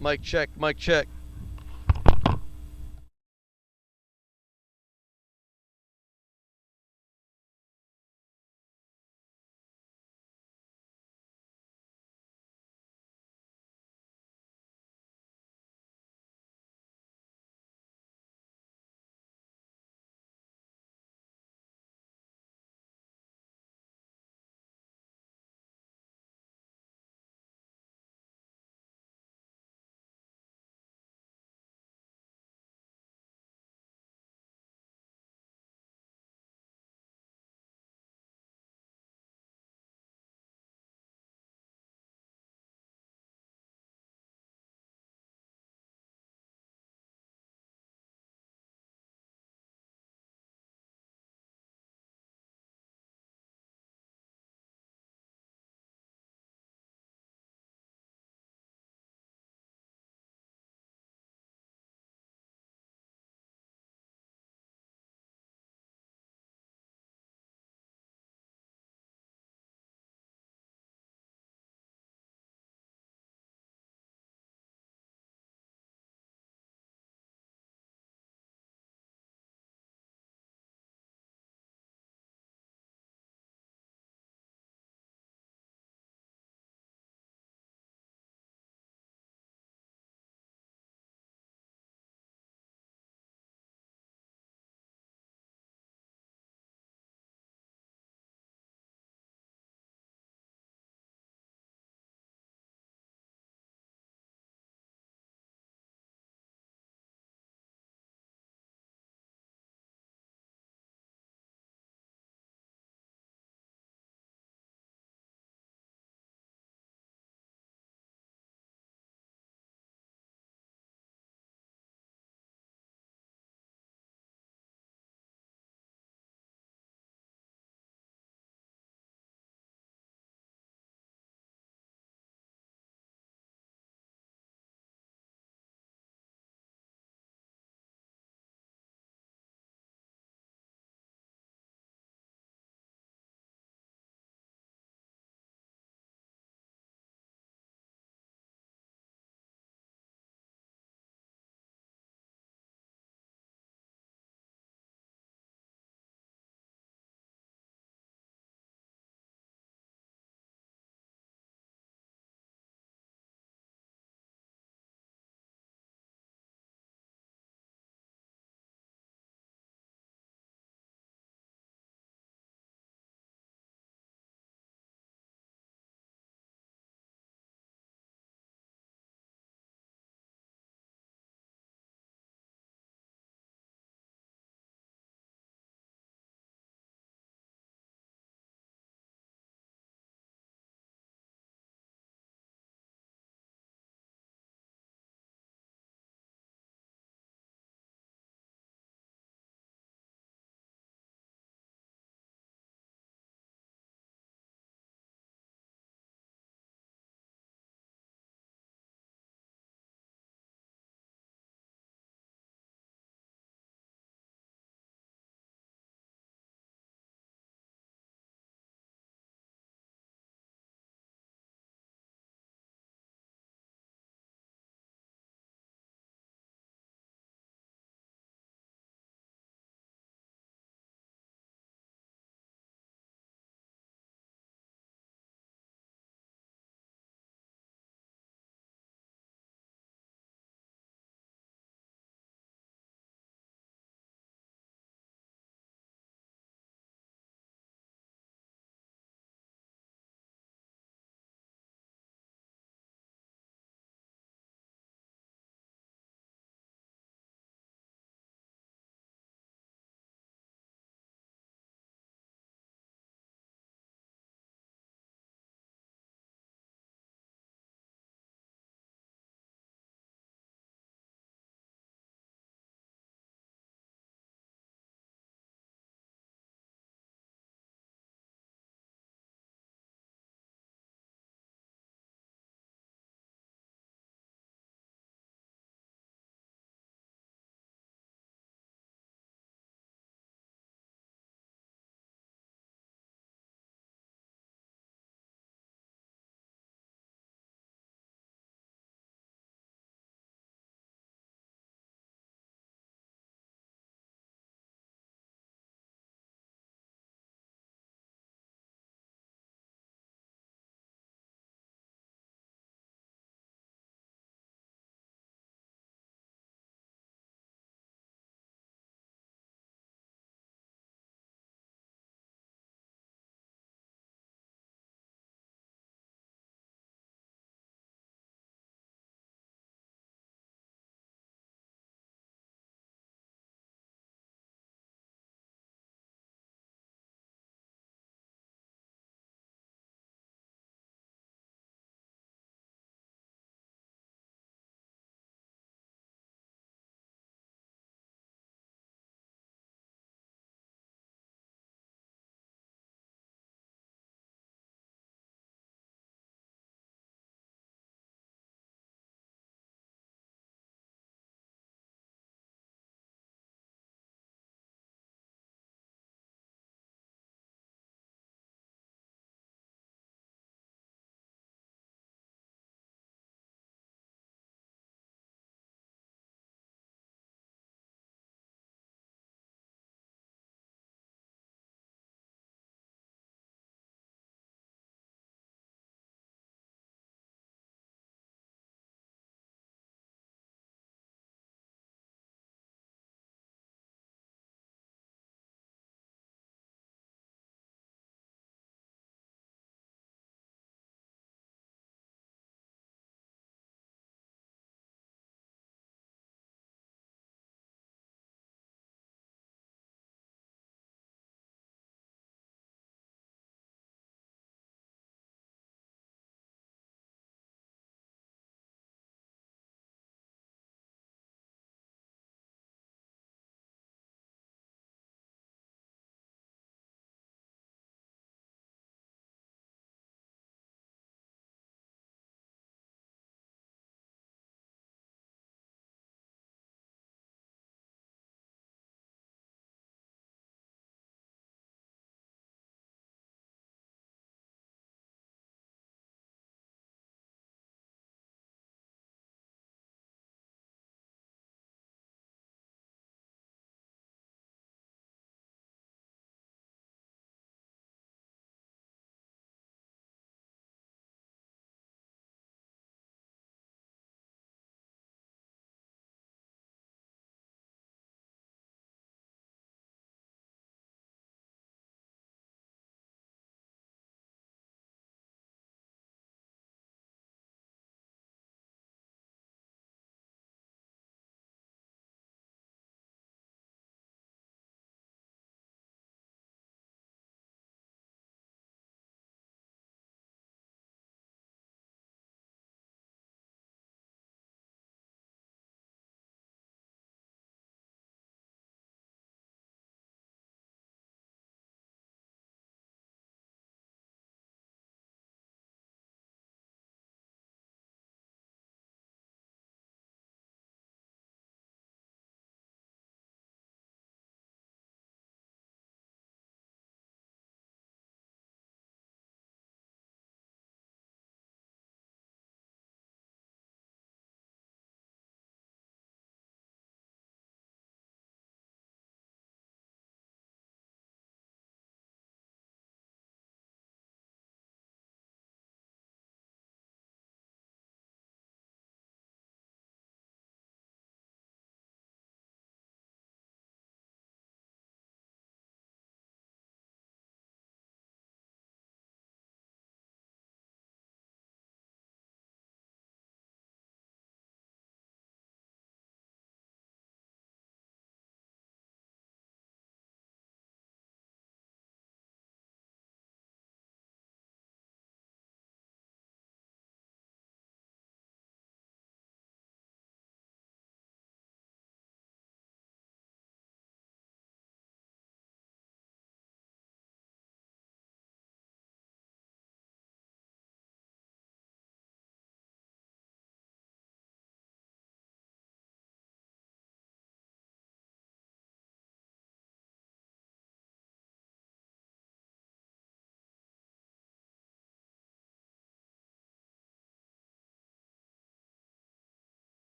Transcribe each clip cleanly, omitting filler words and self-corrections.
Mic check, mic check.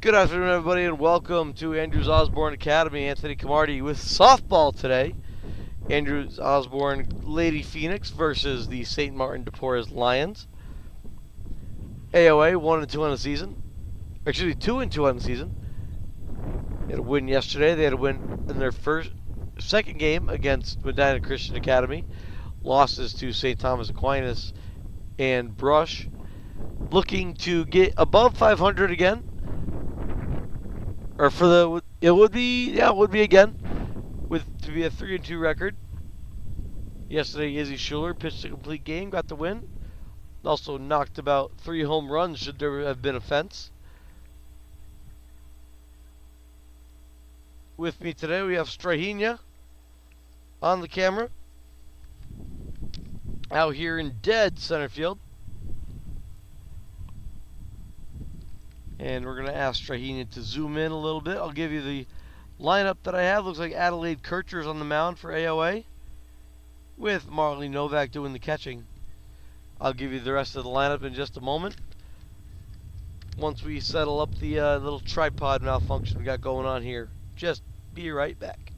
Good afternoon, everybody, and welcome to Andrews Osborne Academy. Anthony Camardi with softball today. Andrews Osborne Lady Phoenix versus the St. Martin de Porres Lions. AOA 1-2 on the season. Actually, 2-2 on the season. They had a win yesterday. They had a win in their second game against Medina Christian Academy. Losses to St. Thomas Aquinas and Brush. Looking to get above 500 again. Or for the, it would be again, to be a 3-2 record. Yesterday, Izzy Schuler pitched a complete game, got the win. Also knocked about 3 home runs should there have been a fence. With me today, we have Strahinja on the camera. Out here in dead center field. And we're going to ask Strahinja to zoom in a little bit. I'll give you the lineup that I have. Looks like Adelaide Kircher's on the mound for AOA, with Marley Novak doing the catching. I'll give you the rest of the lineup in just a moment, once we settle up the little tripod malfunction we got going on here. Just be right back.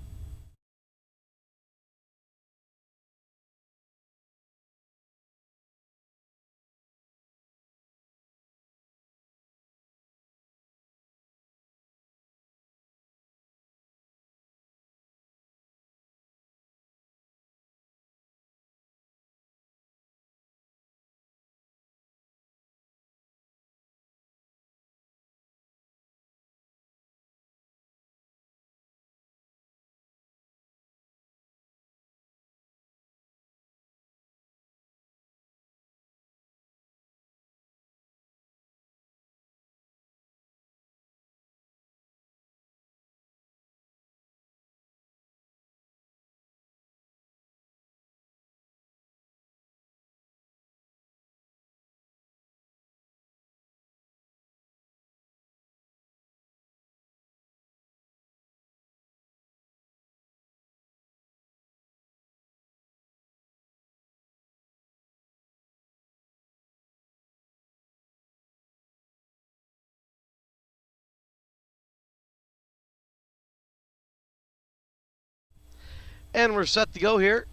And we're set to go here.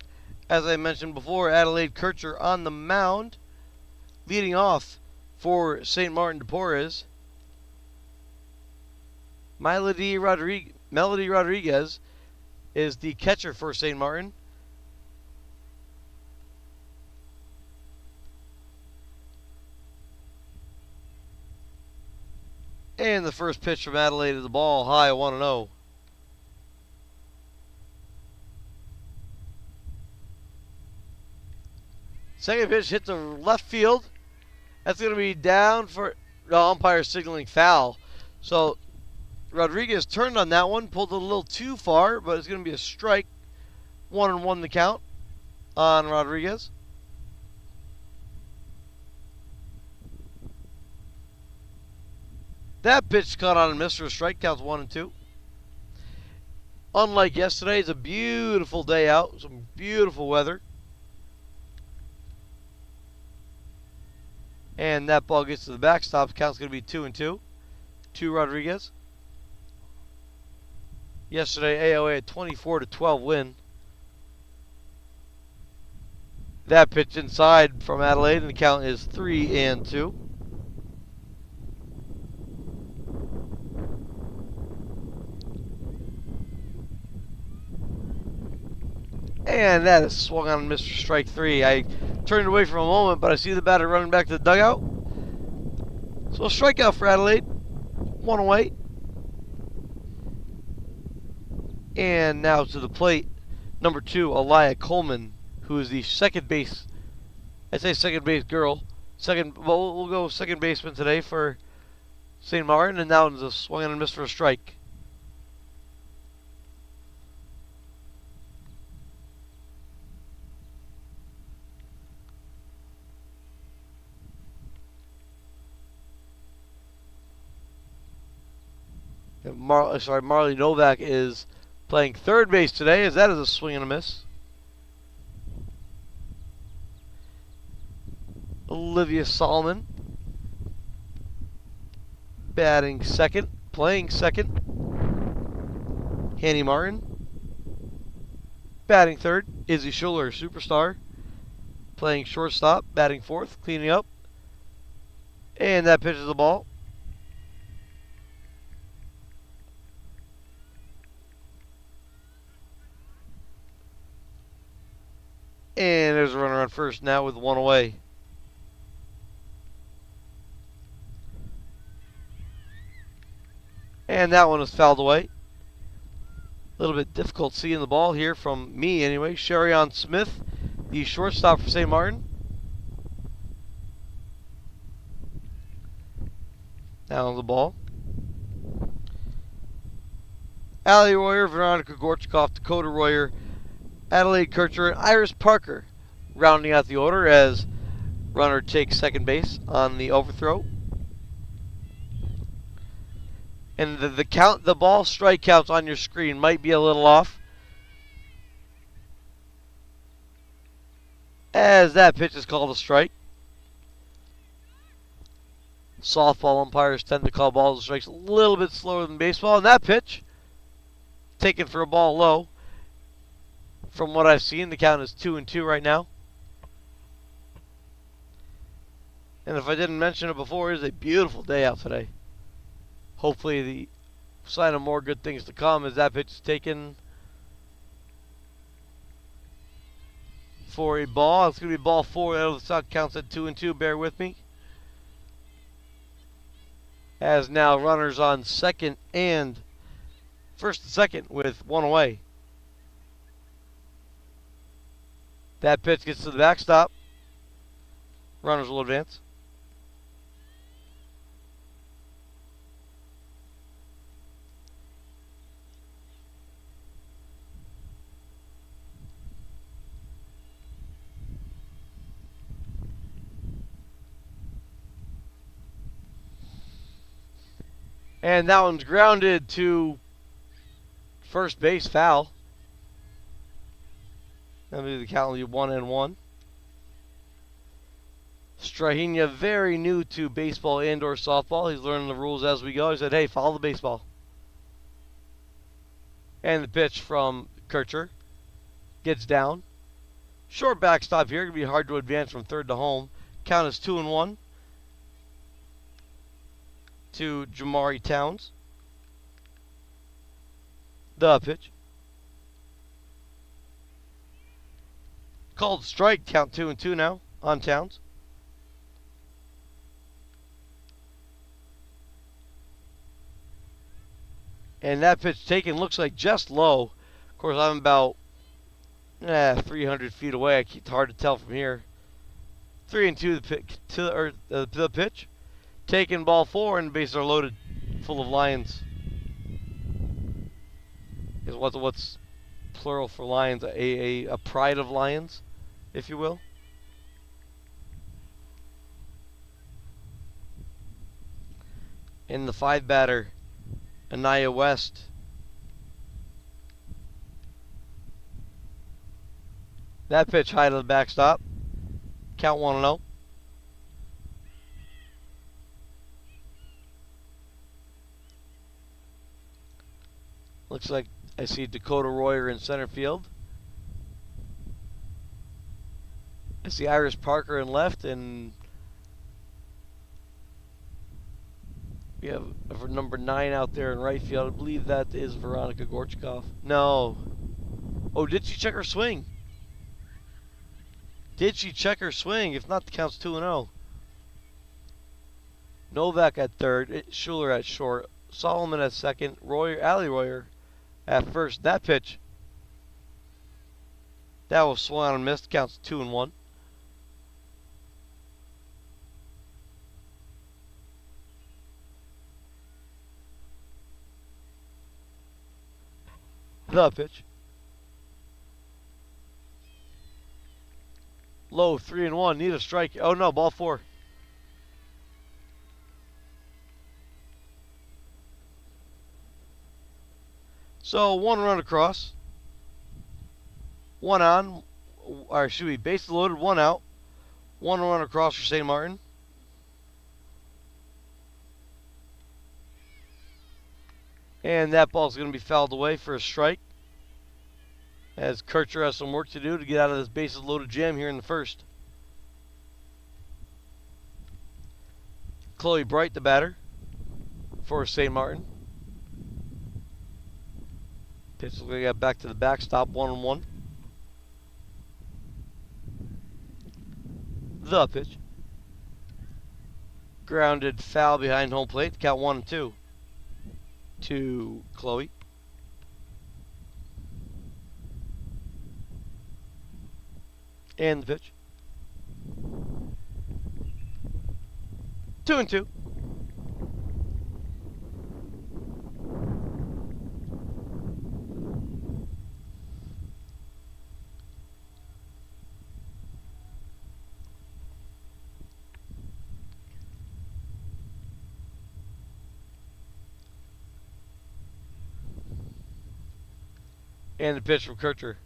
As I mentioned before, Adelaide Kircher on the mound. Leading off for St. Martin de Porres, Melody Rodriguez is the catcher for St. Martin. And the first pitch from Adelaide is the ball high, 1-0. Second pitch hit to left field. That's going to be down for umpire signaling foul. So Rodriguez turned on that one, pulled it a little too far, but it's going to be a strike. 1-1 the count on Rodriguez. That pitch caught on and missed for a strike. Counts 1-2. Unlike yesterday, it's a beautiful day out. Some beautiful weather. And that ball gets to the backstop. Count's going to be 2-2 to Rodriguez. Yesterday, AOA had 24-12 win. That pitch inside from Adelaide, and the count is 3-2. And that is swung on Mr. Strike 3. I turned away for a moment, but I see the batter running back to the dugout. So a strikeout for Adelaide. 1 away. And now to the plate, number 2, Aliyah Coleman, who is the second base. I say second base girl. We'll go second baseman today for St. Martin, and now it's a swung on and missed for a strike. Marley Novak is playing third base today, as that is a swing and a miss. Olivia Solomon batting second, playing second, Hanny Martin. Batting third, Izzy Schuler, superstar. Playing shortstop, batting fourth, cleaning up. And that pitches the ball. And there's a runner on first now with one away. And that one is fouled away. A little bit difficult seeing the ball here from me anyway. Sherion Smith, the shortstop for St. Martin. Now on the ball. Allie Royer, Veronica Gorchakov, Dakota Royer, Adelaide Kircher, and Iris Parker rounding out the order as runner takes second base on the overthrow. And the ball strike counts on your screen might be a little off, as that pitch is called a strike. Softball umpires tend to call balls and strikes a little bit slower than baseball, and that pitch taken for a ball low. From what I've seen, the count is 2-2 right now. And if I didn't mention it before, it is a beautiful day out today. Hopefully the sign of more good things to come as that pitch is taken for a ball. It's going to be ball 4. The stock counts at 2-2. Bear with me. As now runners on second and first and second with one away. That pitch gets to the backstop. Runners will advance. And that one's grounded to first base, foul. That'll be the count will be 1-1. Strahinja, very new to baseball and/or softball. He's learning the rules as we go. He said, "Hey, follow the baseball." And the pitch from Kircher gets down. Short backstop here. Gonna be hard to advance from third to home. Count is 2-1 to Jamari Towns. The pitch. Called strike, count 2-2 now on Towns. And that pitch taken looks like just low. Of course, I'm about 300 feet away. It's hard to tell from here. 3-2 the pitch. Taken ball 4 and the bases are loaded, full of Lions. Is what's plural for Lions? A pride of Lions, if you will. In the 5 batter, Anaya West. That pitch high to the backstop. Count 1-0. Looks like I see Dakota Royer in center field. I see Iris Parker in left, and we have number 9 out there in right field. I believe that is Veronica Gorchakov. No. Oh, did she check her swing? Did she check her swing? If not, the count's 2-0. Novak at third, Schuler at short, Solomon at second, Allie Royer at first. That pitch, that was swung on and missed. Counts 2-1. The pitch. Low, 3-1. Need a strike. Oh no, ball 4. So 1 run across. 1 on. Or should we bases loaded, 1 out. 1 run across for St. Martin. And that ball's going to be fouled away for a strike, as Kircher has some work to do to get out of this bases loaded jam here in the first. Chloe Bright, the batter for St. Martin. Pitch looks like I got back to the backstop, 1-1. The pitch. Grounded foul behind home plate. Count 1-2 to Chloe. And the pitch. 2-2. And the pitch from Kircher.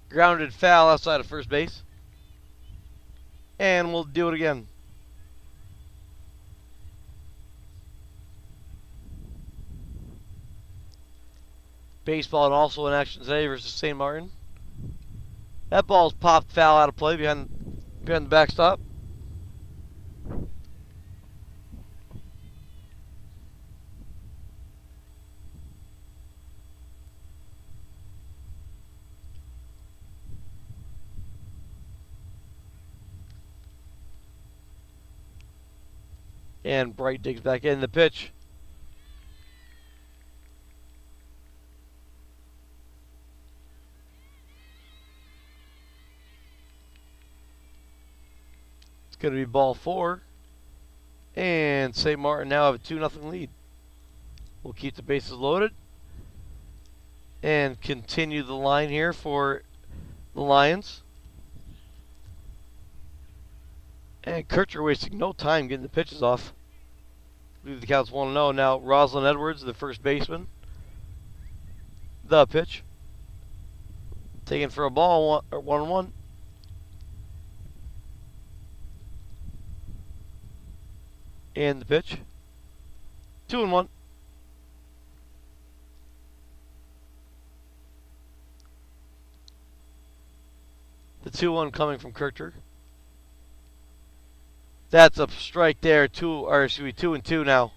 Grounded foul outside of first base. And we'll do it again. Baseball and also in action today versus St. Martin. That ball's popped foul out of play behind the backstop. And Bright digs back in the pitch. It's going to be ball 4. And St. Martin now have a 2-0 lead. We'll keep the bases loaded and continue the line here for the Lions. And Kircher wasting no time getting the pitches off. I believe the count's 1-0. Now Rosalind Edwards, the first baseman. The pitch. Taken for a ball, 1-1. And the pitch. 2-1. The 2-1 coming from Kircher. That's a strike there. 2-2 now.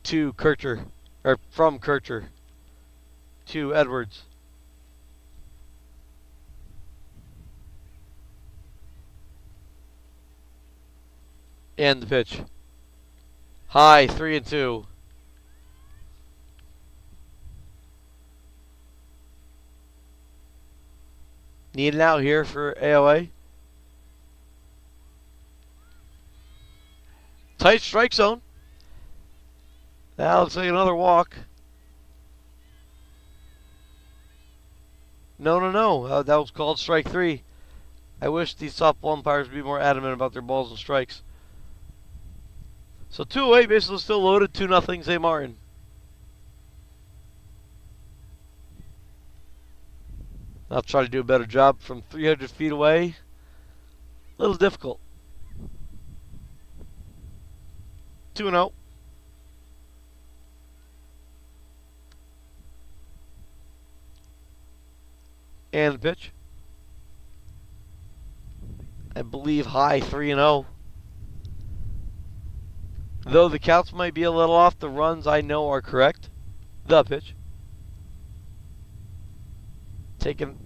To Kircher, or from Kircher to Edwards. And the pitch. High, 3-2. Need an out here for AOA. Tight strike zone. Now looks like another walk. No. That was called strike 3. I wish these softball umpires would be more adamant about their balls and strikes. So 2-away, basically still loaded. 2-0 St. Martin. I'll try to do a better job from 300 feet away. A little difficult. 2-0. And the pitch. I believe high, 3-0. Though the counts might be a little off, the runs I know are correct. The pitch. Taken.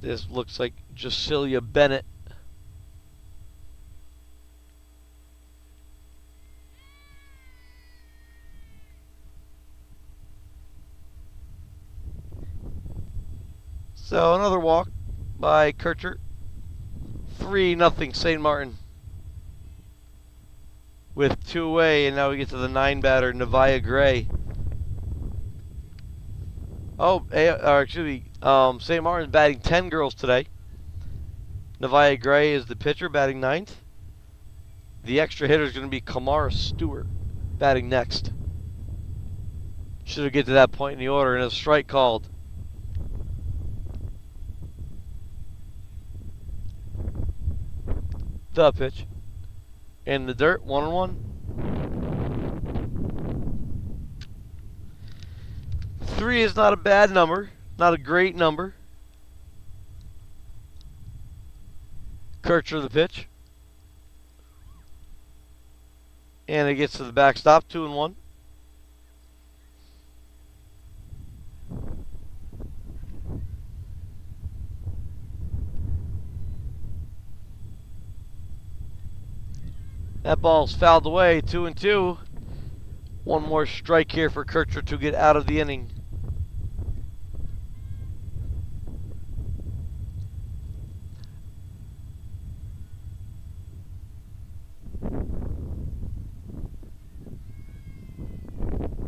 This looks like Jasilia Bennett. So another walk by Kircher. 3-0 St. Martin. With 2 away, and now we get to the 9 batter, Nevaeh Gray. St. Martin's batting 10 girls today. Nevaeh Gray is the pitcher, batting 9th. The extra hitter is going to be Kamara Stewart, batting next. Should have get to that point in the order, and a strike called. The pitch. In the dirt, 1-1. 3 is not a bad number, not a great number. Kircher the pitch. And it gets to the backstop, 2-1. That ball's fouled away, 2-2. One more strike here for Kircher to get out of the inning.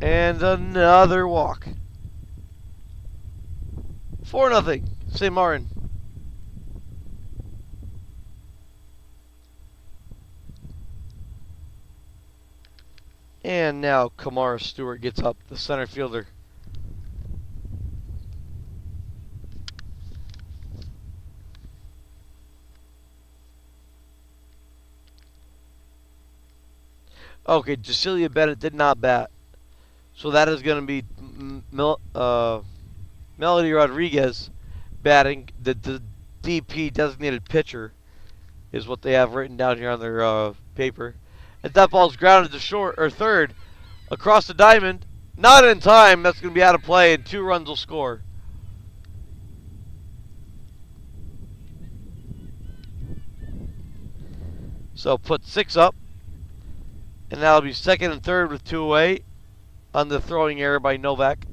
And another walk. 4-0. St. Martin. And now Kamara Stewart gets up, the center fielder. Okay, Jacilia Bennett did not bat. So that is going to be Melody Rodriguez batting. The DP, designated pitcher, is what they have written down here on their paper. And that ball's grounded to short or third across the diamond. Not in time. That's going to be out of play, and 2 runs will score. So put 6 up. And that'll be second and third with 2 away on the throwing error by Novak.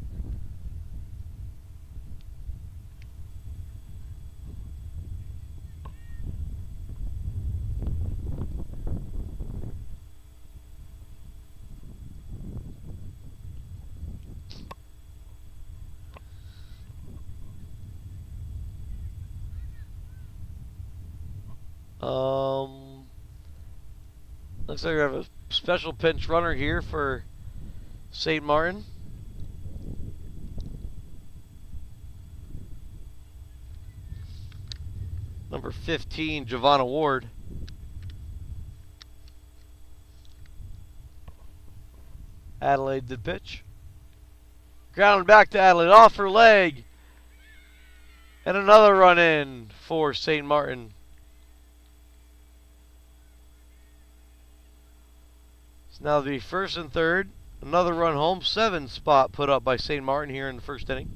Looks like we have a special pinch runner here for St. Martin. Number 15, Giovanna Ward. Adelaide did pitch. Ground back to Adelaide, off her leg. And another run in for St. Martin. It's now the first and third. Another run home. 7 spot put up by St. Martin here in the first inning.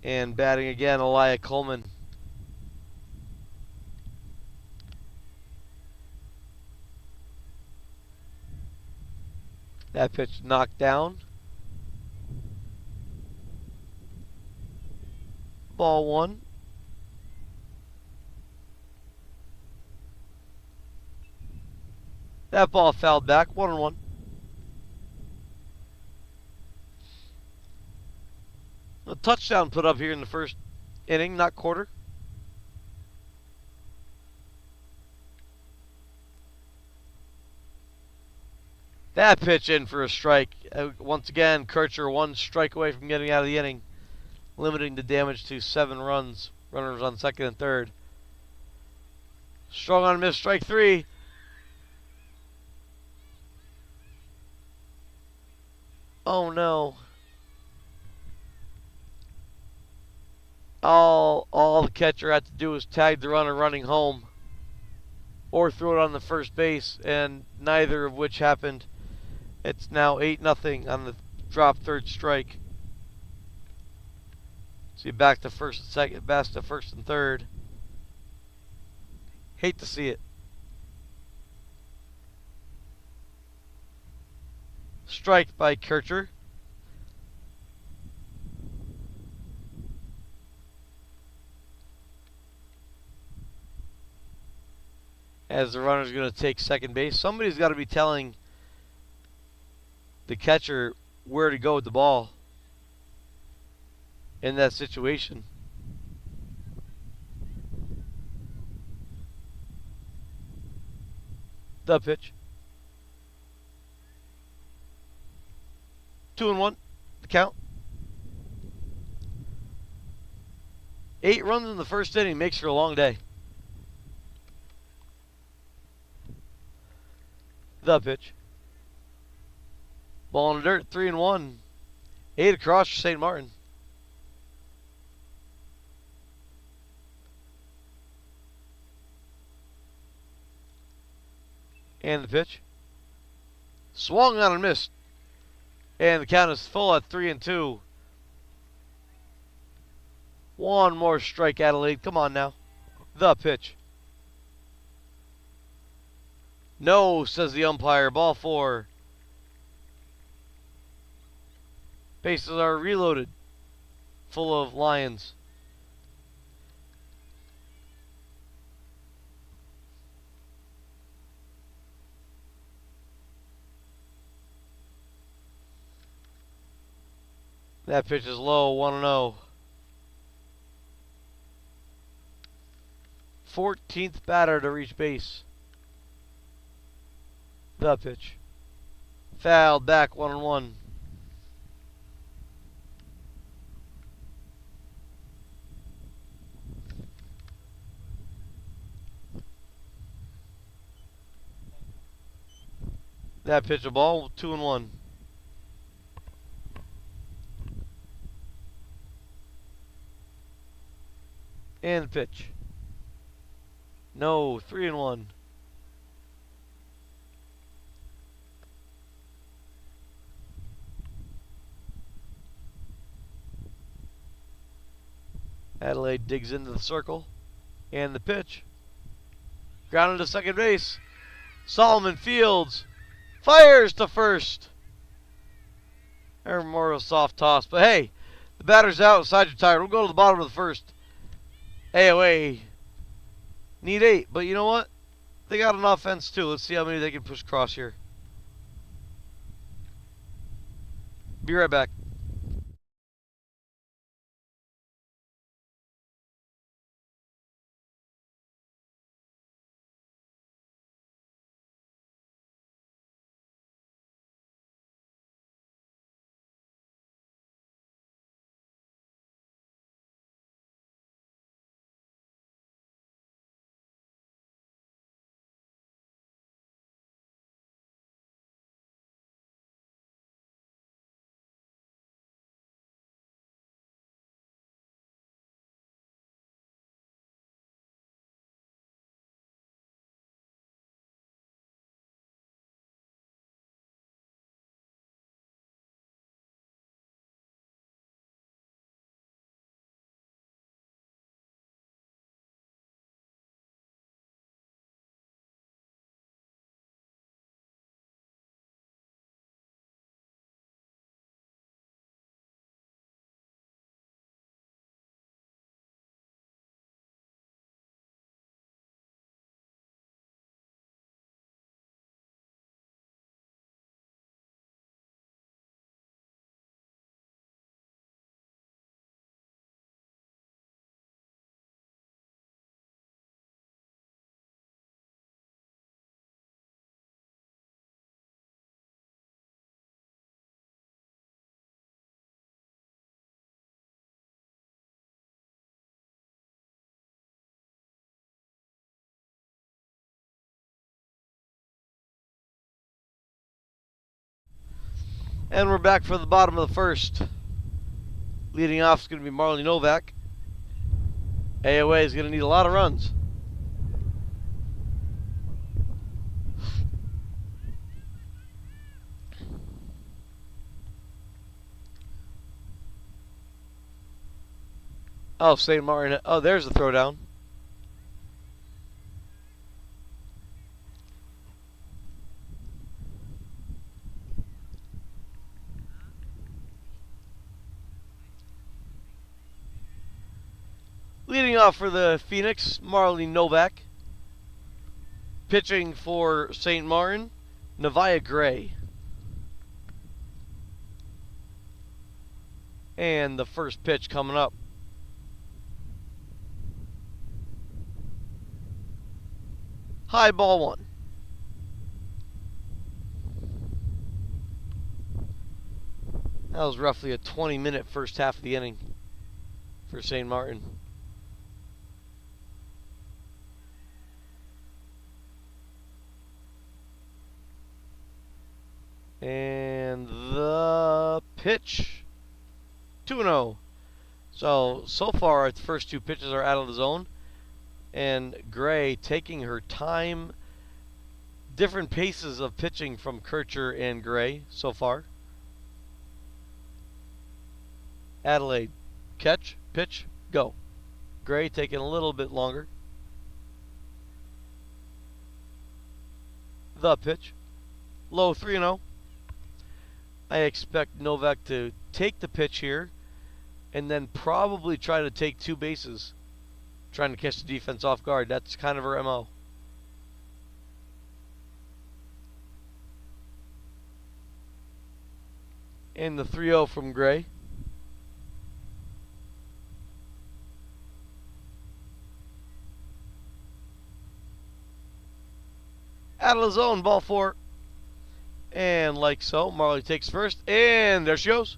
And batting again, Elia Coleman. That pitch knocked down. Ball 1. That ball fouled back, 1-1. A touchdown put up here in the first inning, not quarter. That pitch in for a strike. Once again, Kircher 1 strike away from getting out of the inning, limiting the damage to 7 runs. Runners on second and third. Strong on a miss, strike 3. Oh no. All the catcher had to do was tag the runner running home or throw it on the first base, and neither of which happened. It's now 8-0 on the drop third strike. See, back to first and second, back to first and third. Hate to see it. Strike by Kircher. As the runner's going to take second base. Somebody's got to be telling the catcher where to go with the ball in that situation. The pitch. 2-1, the count. 8 runs in the first inning makes for a long day. The pitch. Ball in the dirt, 3-1. 8 across for St. Martin. And the pitch. Swung on and missed. And the count is full at 3-2. One more strike, Adelaide. Come on now. The pitch. No, says the umpire. Ball 4. Bases are reloaded. Full of Lions. That pitch is low, 1-0. 14th batter to reach base. The pitch. Fouled back, 1-1. That pitch a ball, 2-1. And the pitch. No, 3-1. Adelaide digs into the circle. And the pitch. Grounded to second base. Solomon Fields fires to first. Or more of a soft toss. But hey, the batter's out. Side's retired. We'll go to the bottom of the first. AOA need 8. But you know what? They got an offense too. Let's see how many they can push across here. Be right back. And we're back for the bottom of the first. Leading off is going to be Marley Novak. AOA is going to need a lot of runs. Oh, St. Martin. Oh, there's the throwdown. Leading off for the Phoenix, Marley Novak. Pitching for St. Martin, Nevaeh Gray. And the first pitch coming up. High ball 1. That was roughly a 20-minute first half of the inning for St. Martin. And the pitch. 2-0. So far, our first two pitches are out of the zone. And Gray taking her time. Different paces of pitching from Kircher and Gray so far. Adelaide, catch, pitch, go. Gray taking a little bit longer. The pitch. Low 3-0. I expect Novak to take the pitch here and then probably try to take two bases, trying to catch the defense off guard. That's kind of her MO. And the 3-0 from Gray. Out of the zone, ball 4. And like so, Marley takes first, and there she goes.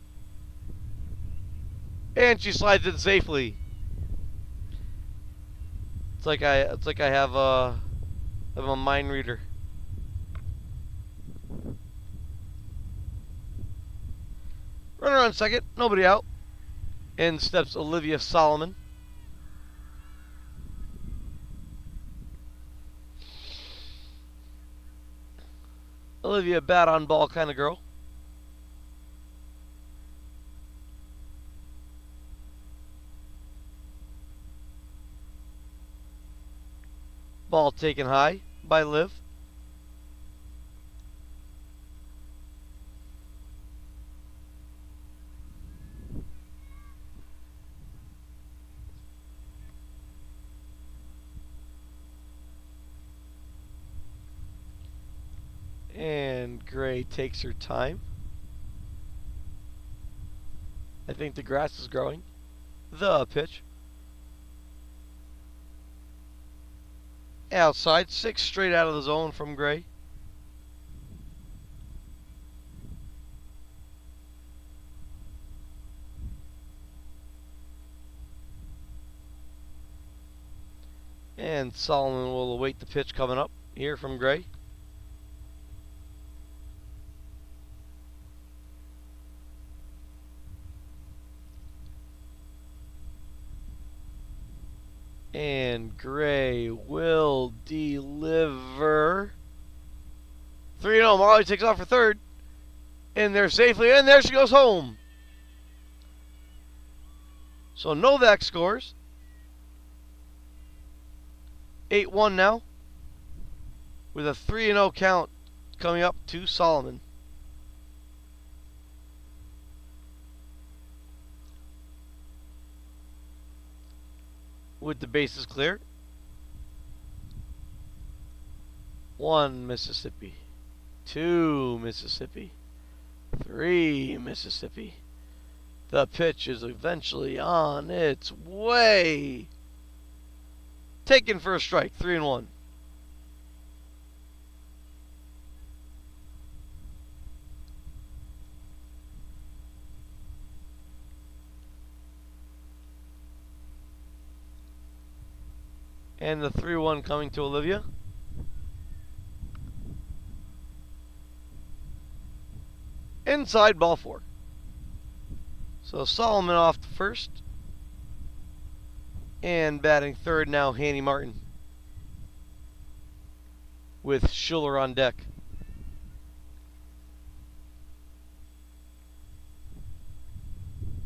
And she slides it safely. It's like I have a mind reader. Runner on second, nobody out. In steps Olivia Solomon. Olivia, bat on ball kind of girl. Ball taken high by Liv. And Gray takes her time. I think the grass is growing. The pitch. Outside, 6 straight out of the zone from Gray. And Solomon will await the pitch coming up here from Gray. And Gray will deliver. 3-0. Marley takes off for third. And there safely. And there she goes home. So Novak scores. 8-1 now. With a 3-0 count coming up to Solomon. With the bases clear. 1 Mississippi. 2 Mississippi. 3 Mississippi. The pitch is eventually on its way. Taken for a strike. 3-1. And the 3-1 coming to Olivia. Inside, ball 4. So Solomon off the first. And batting third now, Hanny Martin. With Schuler on deck.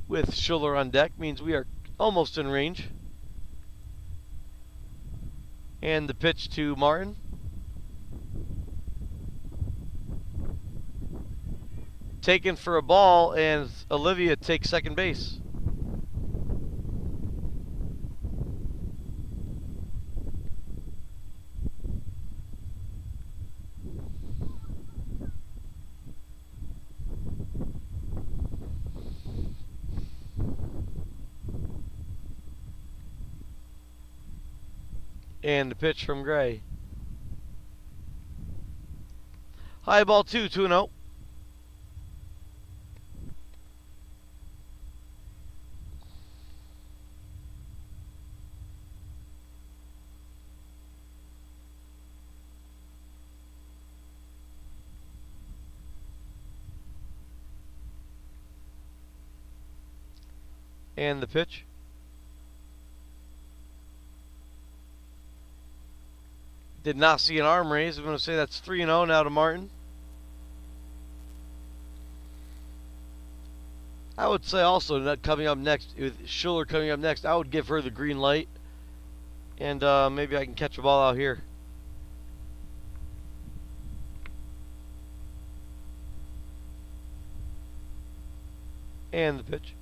With Schuler on deck means we are almost in range. And the pitch to Martin. Taken for a ball, and Olivia takes second base. And the pitch from Gray. High ball 2, 2-0. And the pitch. Did not see an arm raise. I'm going to say that's 3-0 now to Martin. I would say also coming up next, with Schuler coming up next, I would give her the green light. And maybe I can catch a ball out here. And the pitch.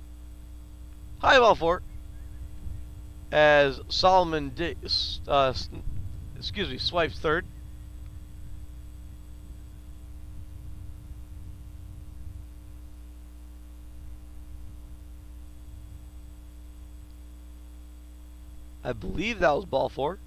High ball four. As Solomon swipes third. I believe that was ball four.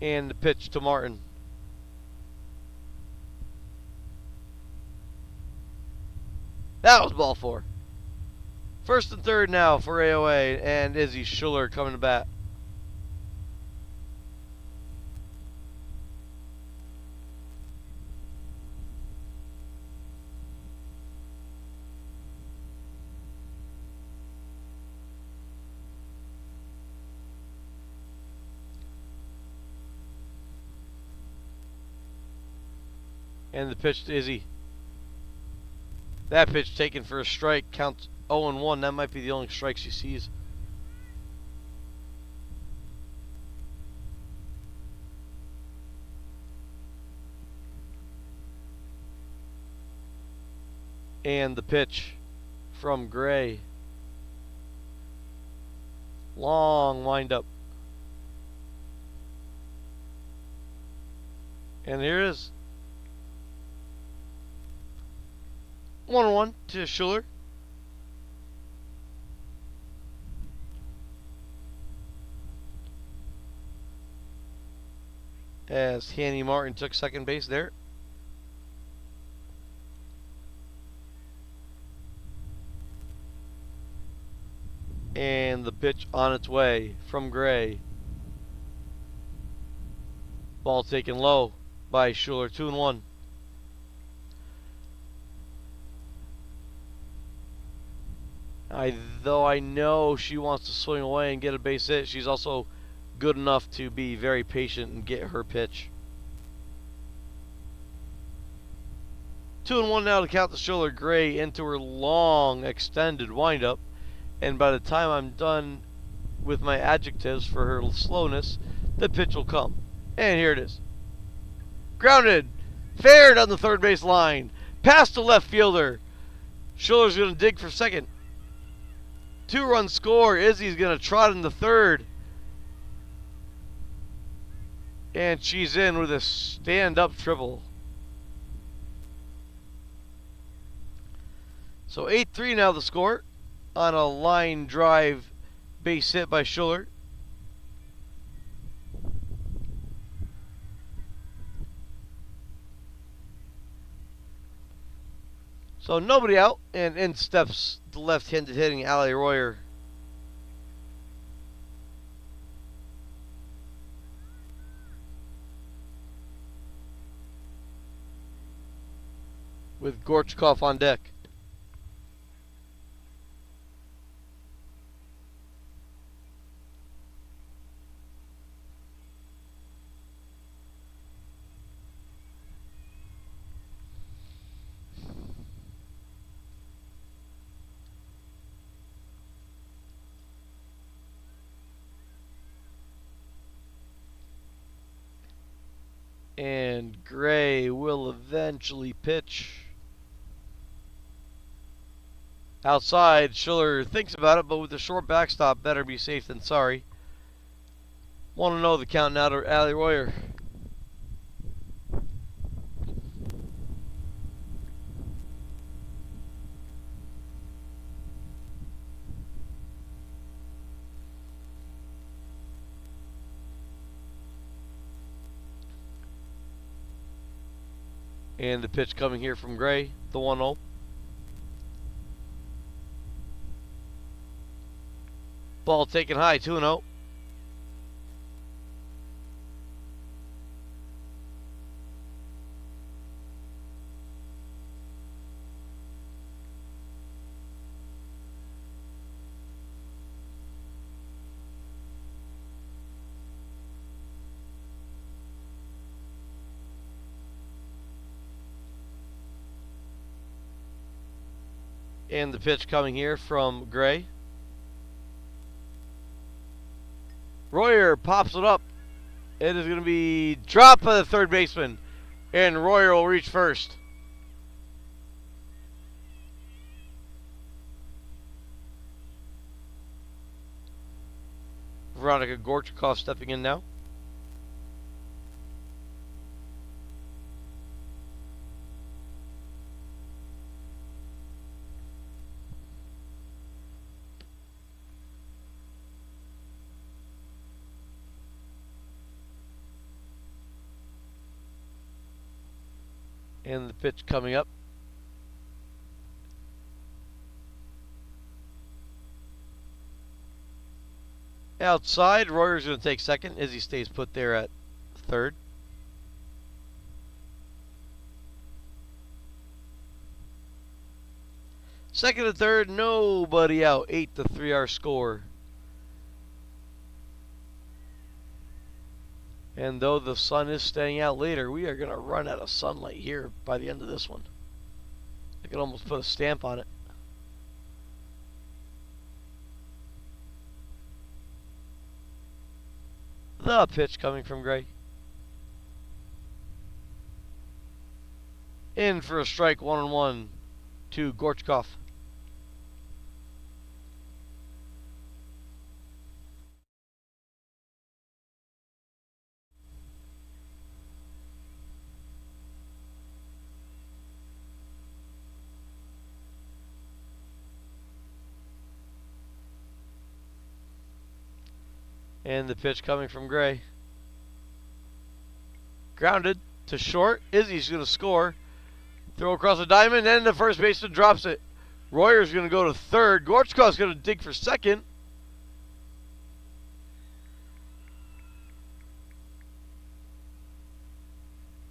And the pitch to Martin. That was ball four. First and third now for AOA, and Izzy Schuler coming to bat. And the pitch to Izzy. That pitch taken for a strike, counts 0-1. That might be the only strike she sees. And the pitch from Gray. Long windup. And here it is. 1-1 to Schuler. As Hanny Martin took second base there. And the pitch on its way from Gray. Ball taken low by Schuler. 2-1. Though I know she wants to swing away and get a base hit, she's also good enough to be very patient and get her pitch. 2-1 now to count the Schuler. Gray into her long extended windup. And by the time I'm done with my adjectives for her slowness, the pitch will come. And here it is. Grounded. Fair down the third base line. Past the left fielder. Schuler's going to dig for second. 2-run score. Izzy's going to trot in the third. And she's in with a stand-up triple. So 8-3 now the score on a line drive base hit by Schuler. So nobody out, and in steps the left-handed hitting Ali Royer. With Gorchkov on deck. And Gray will eventually pitch. Outside, Schuler thinks about it, but with the short backstop, better be safe than sorry. 1-0 the count now to Ali Royer. And the pitch coming here from Gray, the 1-0. Ball taken high, 2-0. And the pitch coming here from Gray. Royer pops it up. It is going to be dropped by the third baseman. And Royer will reach first. Veronica Gorchakov stepping in now. And the pitch coming up. Outside, Royer's going to take second as he stays put there at third. Second and third, nobody out. 8-3 our score. And though the sun is staying out later, we are going to run out of sunlight here by the end of this one. I could almost put a stamp on it. The pitch coming from Gray. In for a strike, 1-1 to Gorchakov. And the pitch coming from Gray. Grounded to short. Izzy's going to score. Throw across the diamond, and the first baseman drops it. Royer's going to go to third. Gorchakov's going to dig for second.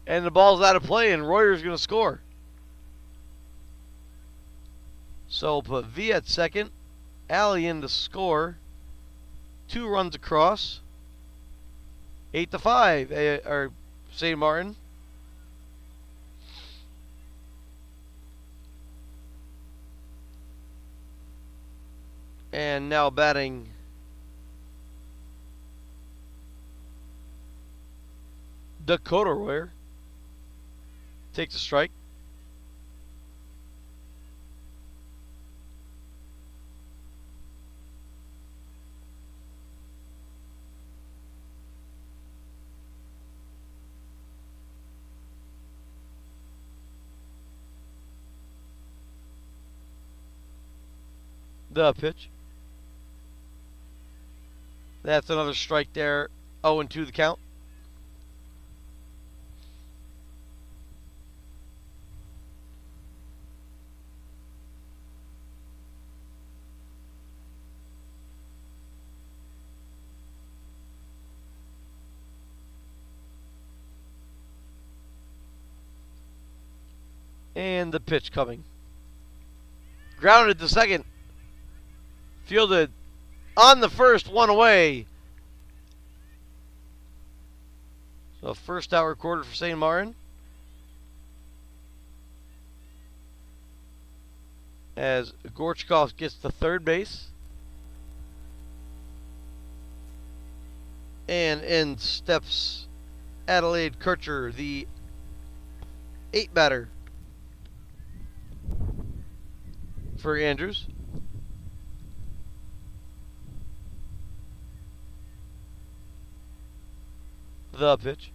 And the ball's out of play, and Royer's going to score. So we'll put V at second. Alley in to score. 2 runs across. 8-5. Or St. Martin. And now batting Dakota Royer. Takes a strike. The pitch. That's another strike there. 0-2 the count. And the pitch coming. Grounded to second. Fielded on the first, 1 away. So first out recorded for St. Martin. As Gorchakov gets to third base. And in steps Adelaide Kircher, the 8 batter for Andrews. The pitch.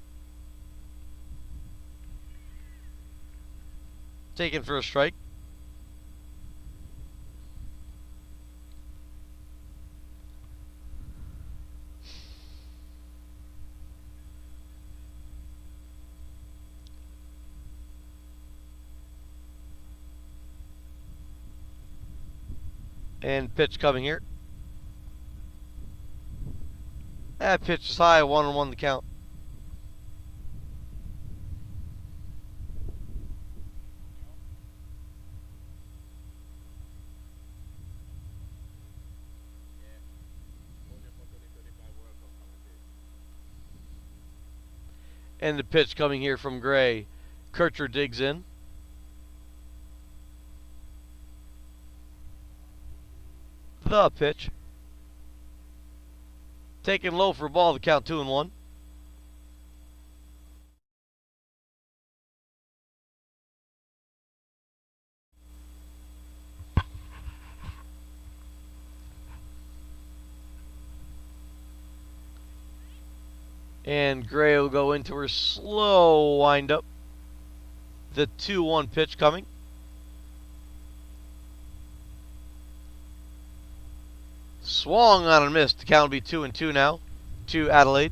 Taken for a strike. And pitch coming here. That pitch is high, 1-1 the count. And the pitch coming here from Gray. Kircher digs in. The pitch. Taken low for ball to count 2-1. And Gray will go into her slow windup. The 2-1 pitch coming. Swung on and missed. The count will be 2-2 now to Adelaide.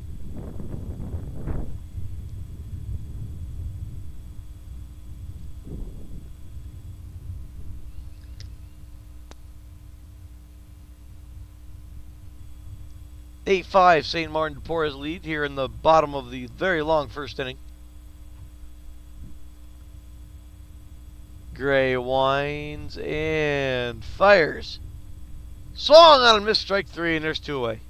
(8-5) St. Martin de Porres lead here in the bottom of the very long first inning. Gray winds and fires. Swung on and missed, strike 3, and there's 2 away.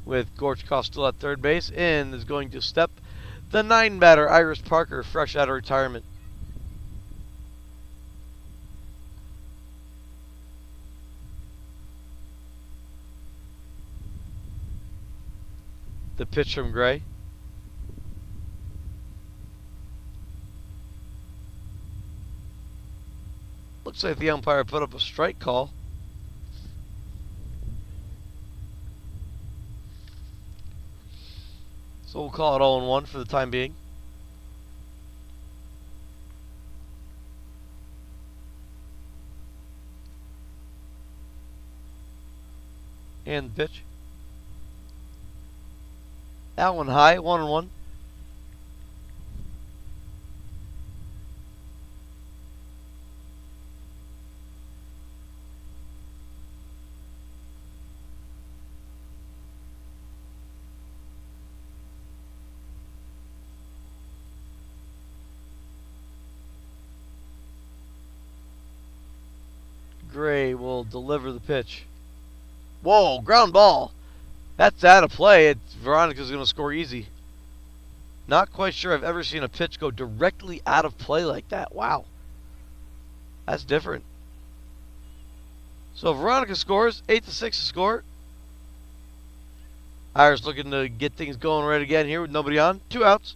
With Gorchkoff still at third base, and is going to step the 9 batter, Iris Parker, fresh out of retirement. The pitch from Gray. Looks like the umpire put up a strike call. So we'll call it 0-1 for the time being. And the pitch. That one high, 1-1. Gray will deliver the pitch. Whoa, ground ball. That's out of play. Veronica's going to score easy. Not quite sure I've ever seen a pitch go directly out of play like that. Wow. That's different. So Veronica scores. 8-6 to score. Iris looking to get things going right again here with nobody on. 2 outs.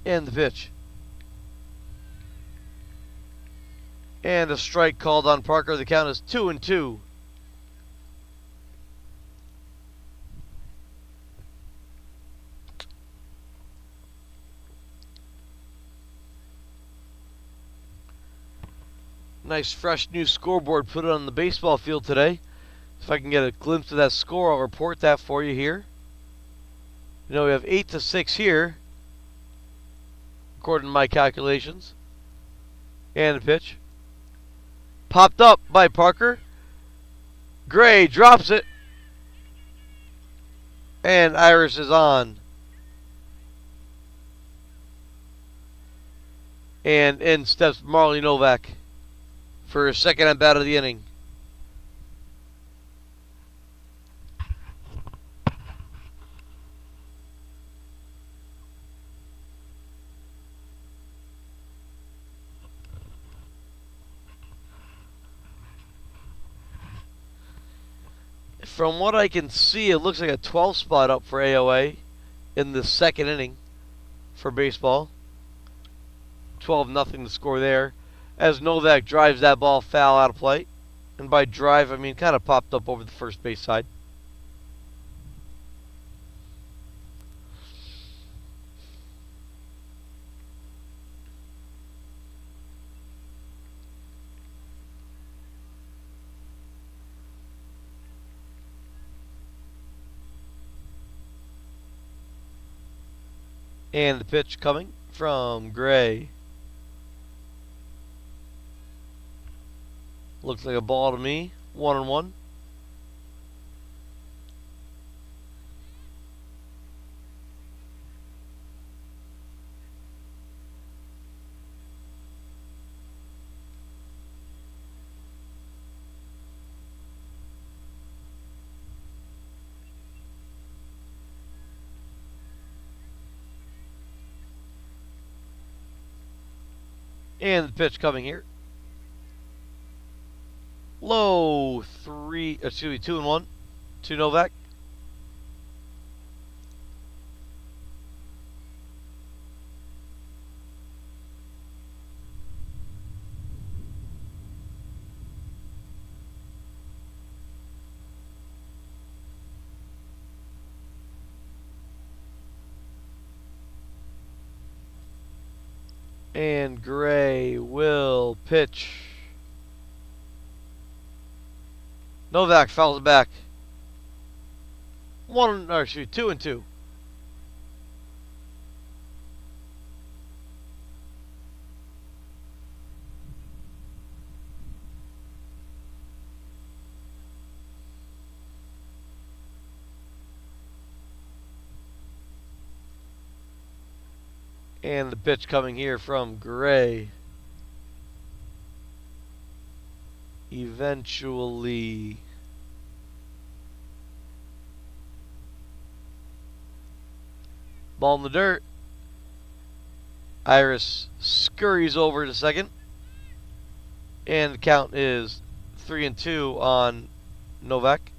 And the pitch. And a strike called on Parker. The count is 2-2. Nice fresh new scoreboard put on the baseball field today. If I can get a glimpse of that score, I'll report that for you here. You know, we have 8-6 here, according to my calculations. And the pitch. Popped up by Parker. Gray drops it. And Iris is on. And in steps Marley Novak for his second at bat of the inning. From what I can see, it looks like a 12 spot up for AOA in the second inning for baseball. 12-0 to score there, as Novak drives that ball foul out of play. And by drive, I mean kind of popped up over the first base side. And the pitch coming from Gray. Looks like a ball to me. 1-1. And the pitch coming here. Low 2-1 to Novak. And Gray will pitch. Novak fouls back. 2-2. And the pitch coming here from Gray. Eventually. Ball in the dirt. Iris scurries over to second. And the count is 3-2 on Novak.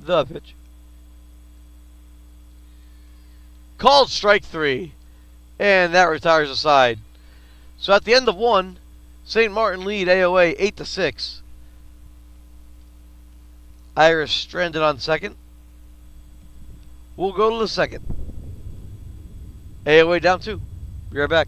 The pitch. Called strike 3. And that retires the side. So at the end of 1, St. Martin lead AOA 8-6. Iris stranded on second. We'll go to the second. AOA down 2. Be right back.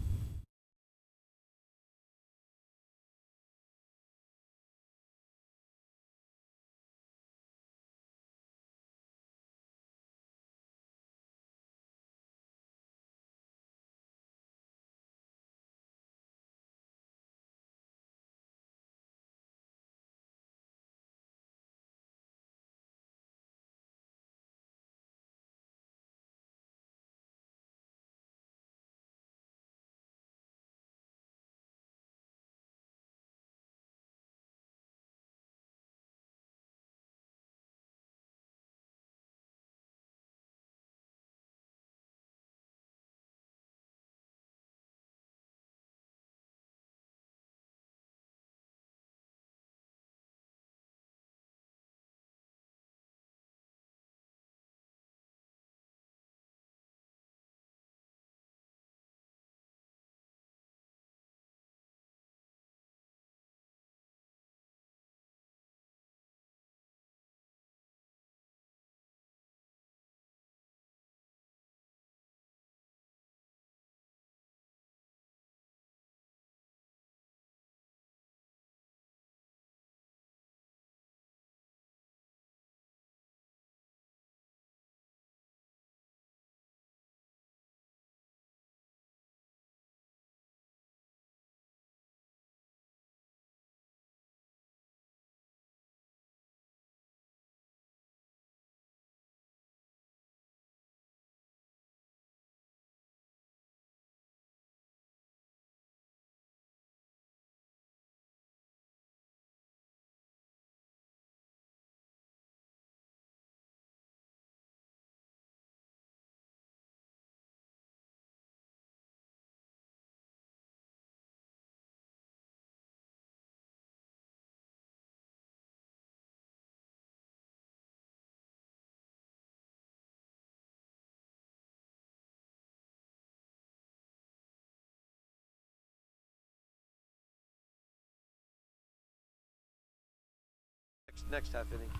Next half inning.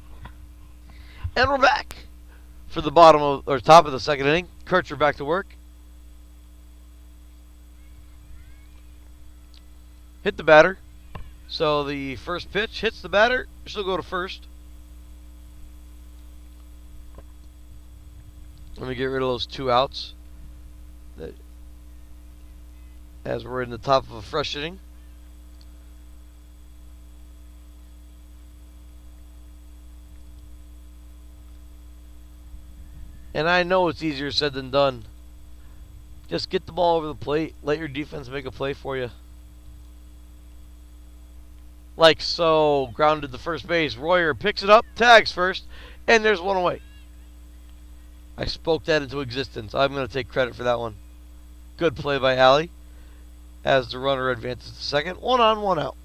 And we're back for the bottom of or top of the second inning. Kircher back to work. Hit the batter. So the first pitch hits the batter. She'll go to first. Let me get rid of those 2 outs. As we're in the top of a fresh inning. And I know it's easier said than done Just get the ball over the plate. Let your defense make a play for you. Like so. Grounded to first base. Royer picks it up, tags first, and there's one away. I spoke that into existence. I'm going to take credit for that one. Good play by Alley as the runner advances to second. 1 on, 1 out.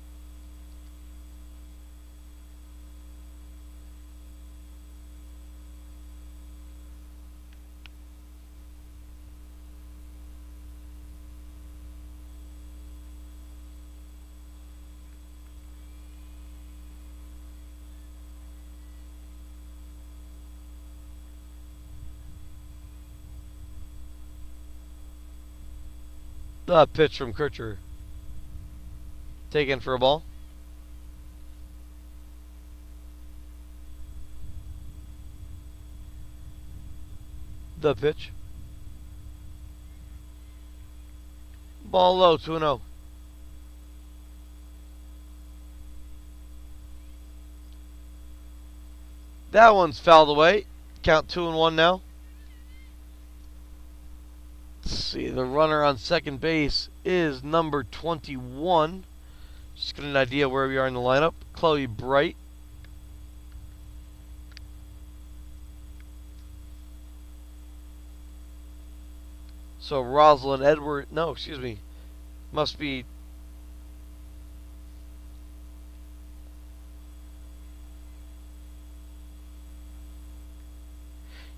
The pitch from Kircher. Taken for a ball. The pitch. Ball low, 2-0. That one's fouled away. Count 2-1 now. Let's see, the runner on second base is number 21. Just get an idea where we are in the lineup. Chloe Bright. So Rosalind Edward, no, excuse me, must be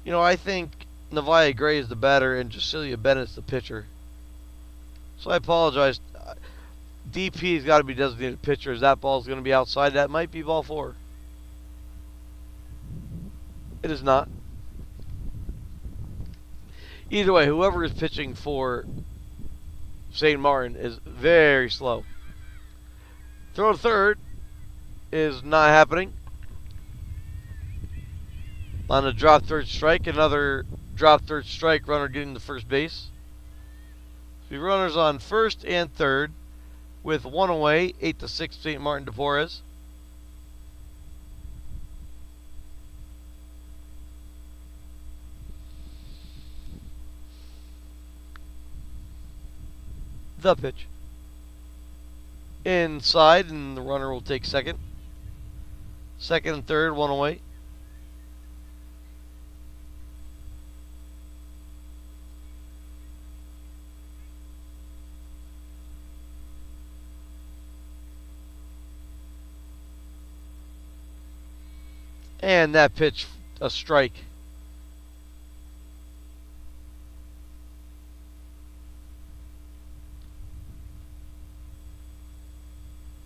I think Nevaeh Gray is the batter and Jacilia Bennett's the pitcher. So I apologize. DP's got to be designated pitcher as that ball's going to be outside. That might be ball 4. It is not. Either way, whoever is pitching for St. Martin is very slow. Throw to third is not happening. On a drop third strike, another drop third strike, runner getting to first base. 3 runners on first and third with 1 away, 8-6 St. Martin de Porres. The pitch. Inside, and the runner will take second. Second and third, 1 away. And that pitch, a strike.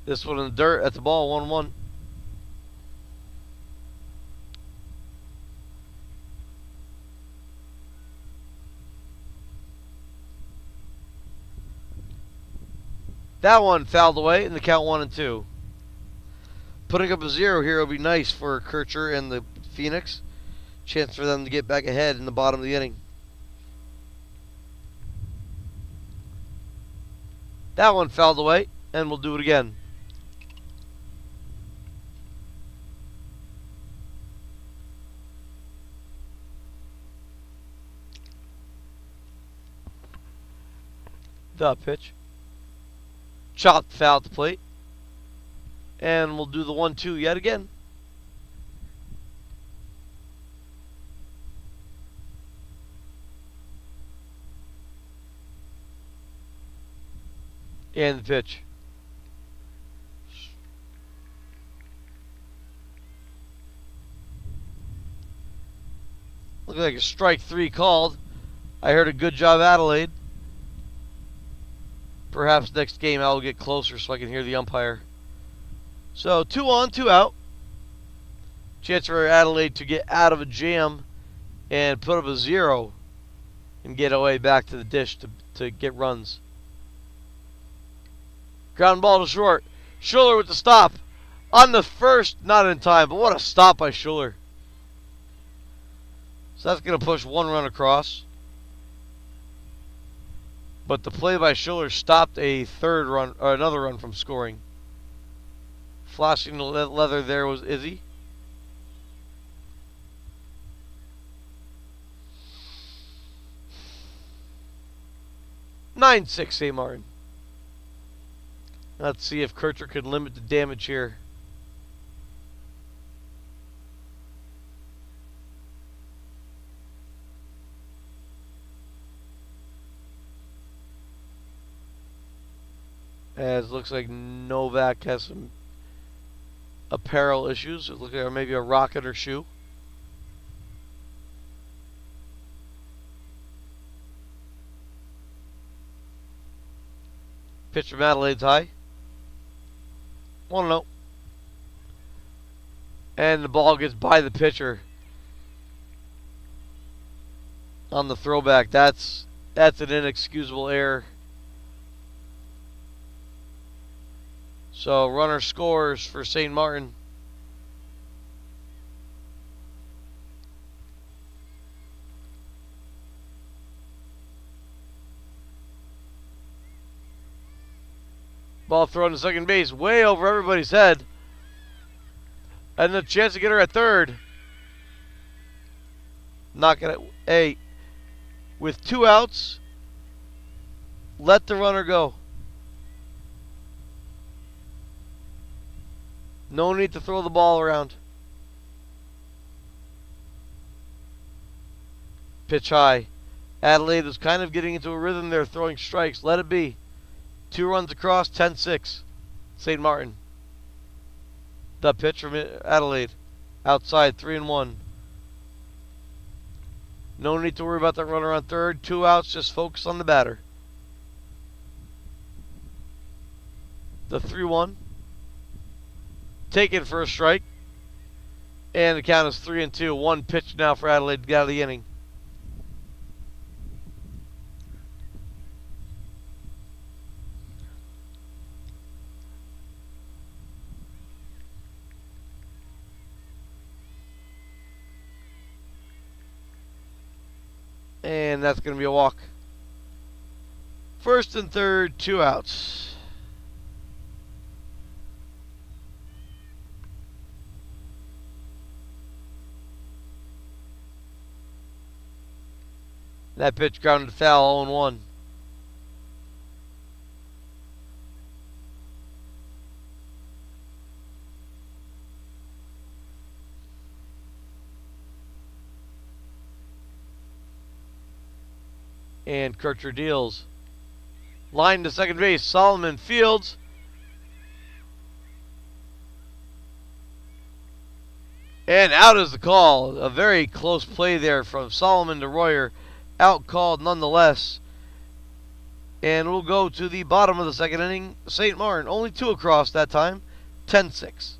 This one in the dirt at the ball, 1-1. That one fouled away, and the count 1-2. Putting up a 0 here will be nice for Kircher and the Phoenix. Chance for them to get back ahead in the bottom of the inning. That one fouled away, and we'll do it again. The pitch. Chopped foul at the plate. And we'll do the 1-2 yet again. And the pitch. Looks like a strike 3 called. I heard a good job, Adelaide. Perhaps next game I'll get closer so I can hear the umpire. So 2 on, 2 out. Chance for Adelaide to get out of a jam and put up a 0 and get away back to the dish to get runs. Ground ball to short. Schuler with the stop. On the first, not in time, but what a stop by Schuler. So that's going to push 1 run across. But the play by Schuler stopped a third run, or another run from scoring. Flashing the leather there was Izzy. 9-6 St. Martin. Let's see if Kircher can limit the damage here. As it looks like Novak has some apparel issues. It looks like maybe a rock in her shoe. Pitch from Adelaide's high. 1-0. And the ball gets by the pitcher on the throwback. That's an inexcusable error. So runner scores for St. Martin. Ball thrown to second base, way over everybody's head. And the chance to get her at third. Not gonna. Hey, with 2 outs, let the runner go. No need to throw the ball around. Pitch high. Adelaide was kind of getting into a rhythm there, throwing strikes. Let it be. 2 runs across, 10-6. St. Martin. The pitch from Adelaide. Outside, 3-1. No need to worry about that runner on third. 2 outs, just focus on the batter. The 3-1. Taken for a strike. And the count is 3-2. 1 pitch now for Adelaide to get out of the inning. And that's going to be a walk. First and third, 2 outs. That pitch grounded foul, 0-1. And Kircher deals. Line to second base. Solomon fields. And out is the call. A very close play there from Solomon to Royer. Out called nonetheless. And we'll go to the bottom of the second inning. St. Martin only 2 across that time. 10-6.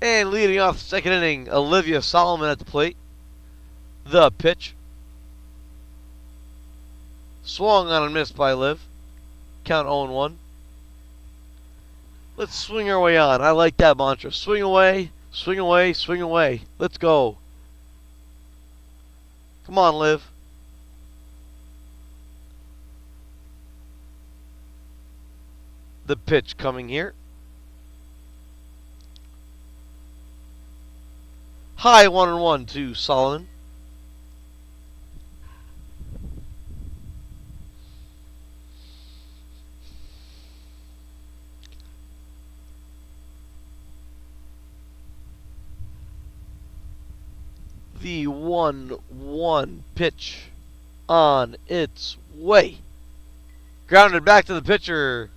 And leading off the second inning, Olivia Solomon at the plate. The pitch. Swung on and missed by Liv. Count 0-1. Let's swing our way on. I like that mantra. Swing away, swing away, swing away. Let's go. Come on, Liv. The pitch coming here. High 1-1 to Solomon. The 1-1 pitch on its way. Grounded back to the pitcher.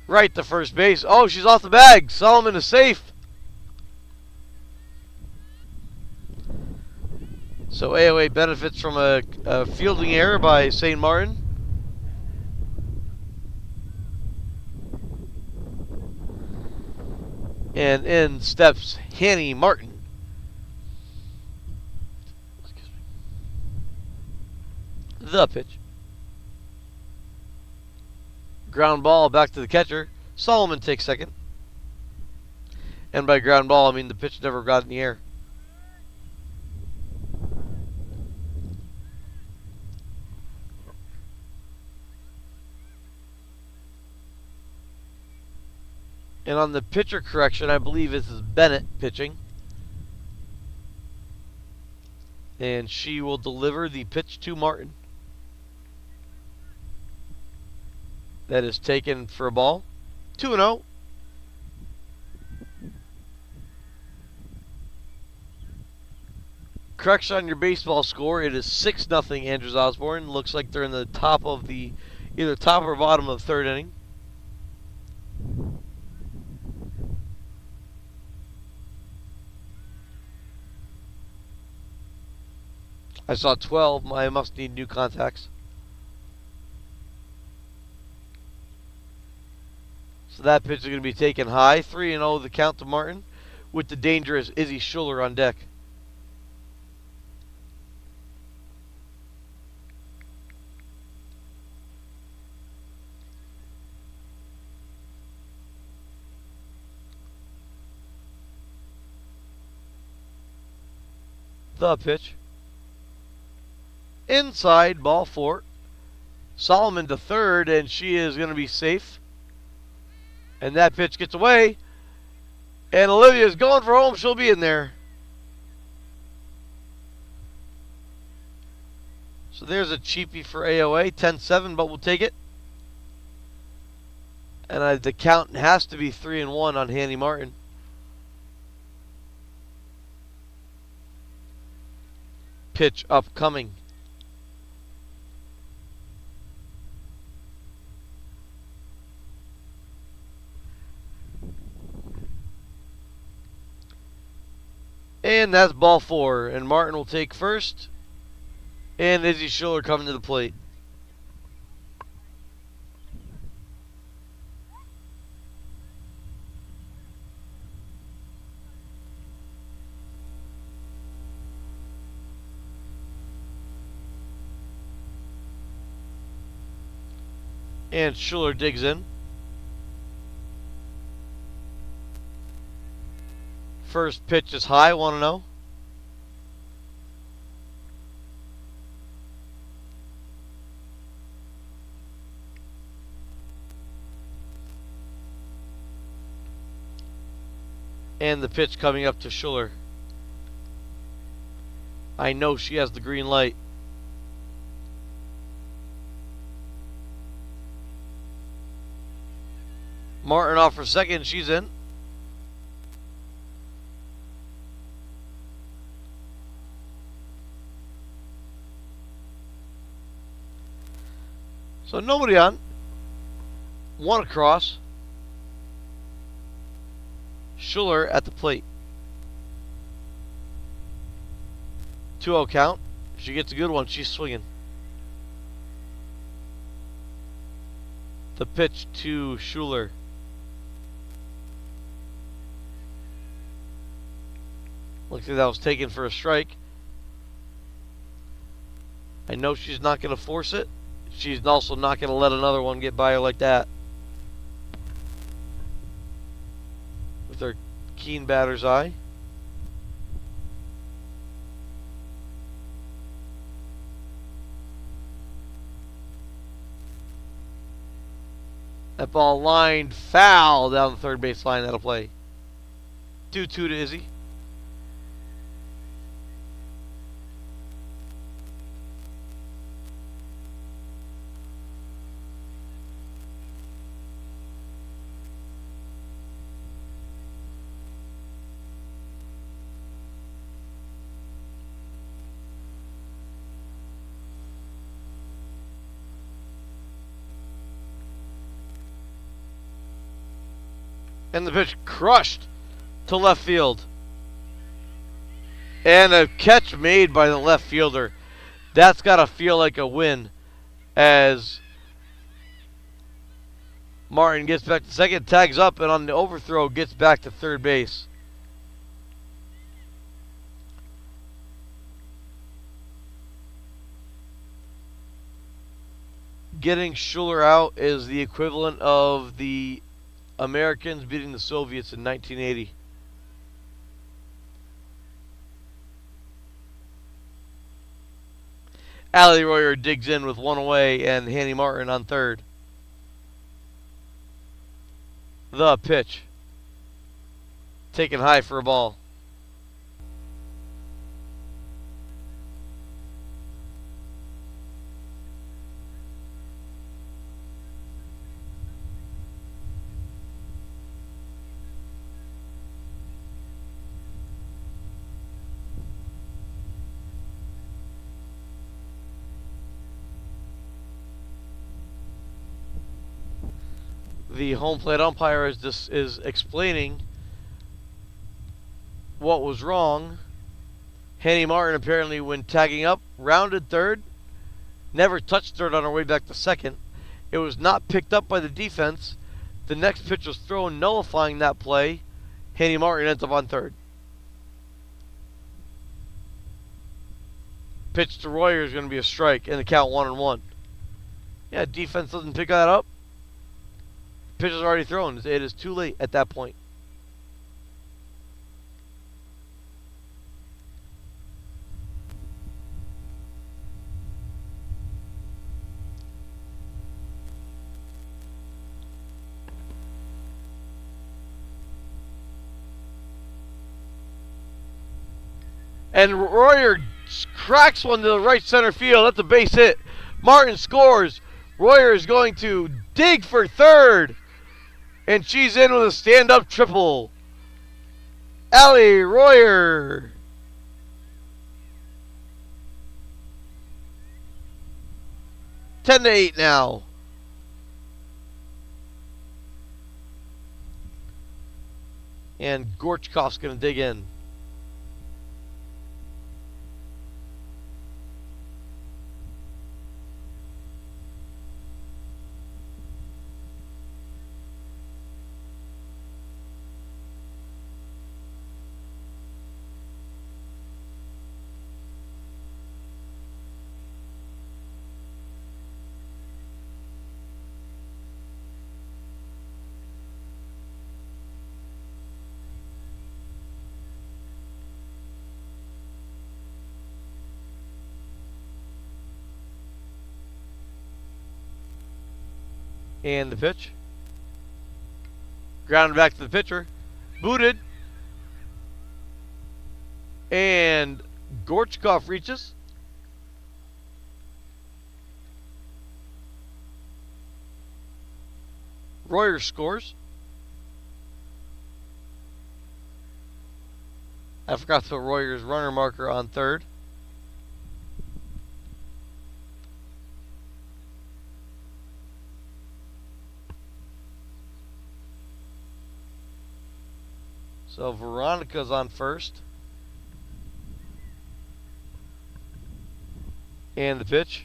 Right to first base. Oh, she's off the bag. Solomon is safe. So AOA benefits from a fielding error by St. Martin. And in steps Hanny Martin. The pitch. Ground ball back to the catcher. Solomon takes second. And by ground ball, I mean the pitch never got in the air. And on the pitcher correction, I believe this is Bennett pitching. And she will deliver the pitch to Martin. That is taken for a ball. 2-0. Correction on your baseball score. It is 6-0 Andrews Osborne. Looks like they're in the top of the, either top or bottom of the third inning. I saw 12. I must need new contacts. So that pitch is going to be taken high. 3-0 the count to Martin with the dangerous Izzy Schuler on deck. The pitch. Inside, ball 4. Solomon to third, and she is going to be safe. And that pitch gets away. And Olivia's going for home. She'll be in there. So there's a cheapie for AOA. 10-7, but we'll take it. And the count has to be 3-1 on Hanny Martin. Pitch upcoming. And that's ball 4. And Martin will take first. And Izzy Schuler coming to the plate. And Schuler digs in. First pitch is high, 1-0. And the pitch coming up to Schuler. I know she has the green light. Martin off for second. She's in. So nobody on. One across. Schuler at the plate. 2-0 count. If she gets a good one, she's swinging. The pitch to Schuler. Looks like that was taken for a strike. I know she's not going to force it. She's also not going to let another one get by her like that. With her keen batter's eye. That ball lined foul down the third base line. That'll play. 2-2 to Izzy. And the pitch crushed to left field. And a catch made by the left fielder. That's got to feel like a win as Martin gets back to second, tags up, and on the overthrow gets back to third base. Getting Schuler out is the equivalent of the Americans beating the Soviets in 1980. Allie Royer digs in with one away and Hanny Martin on third. The pitch. Taken high for a ball. The home plate umpire is explaining what was wrong. Hanny Martin apparently, when tagging up, rounded third, never touched third on her way back to second. It was not picked up by the defense. The next pitch was thrown, nullifying that play. Hanny Martin ends up on third. Pitch to Royer is going to be a strike, and the count 1-1. Yeah, defense doesn't pick that up. Pitch is already thrown. It is too late at that point. And Royer cracks one to the right center field. That's a base hit. Martin scores. Royer is going to dig for third. And she's in with a stand-up triple. Allie Royer. Ten to 8 now. And Gorchkov's going to dig in. And the pitch. Grounded back to the pitcher. Booted. And Gorchkov reaches. Royer scores. I forgot to put Royer's runner marker on third. So Veronica's on first. And the pitch.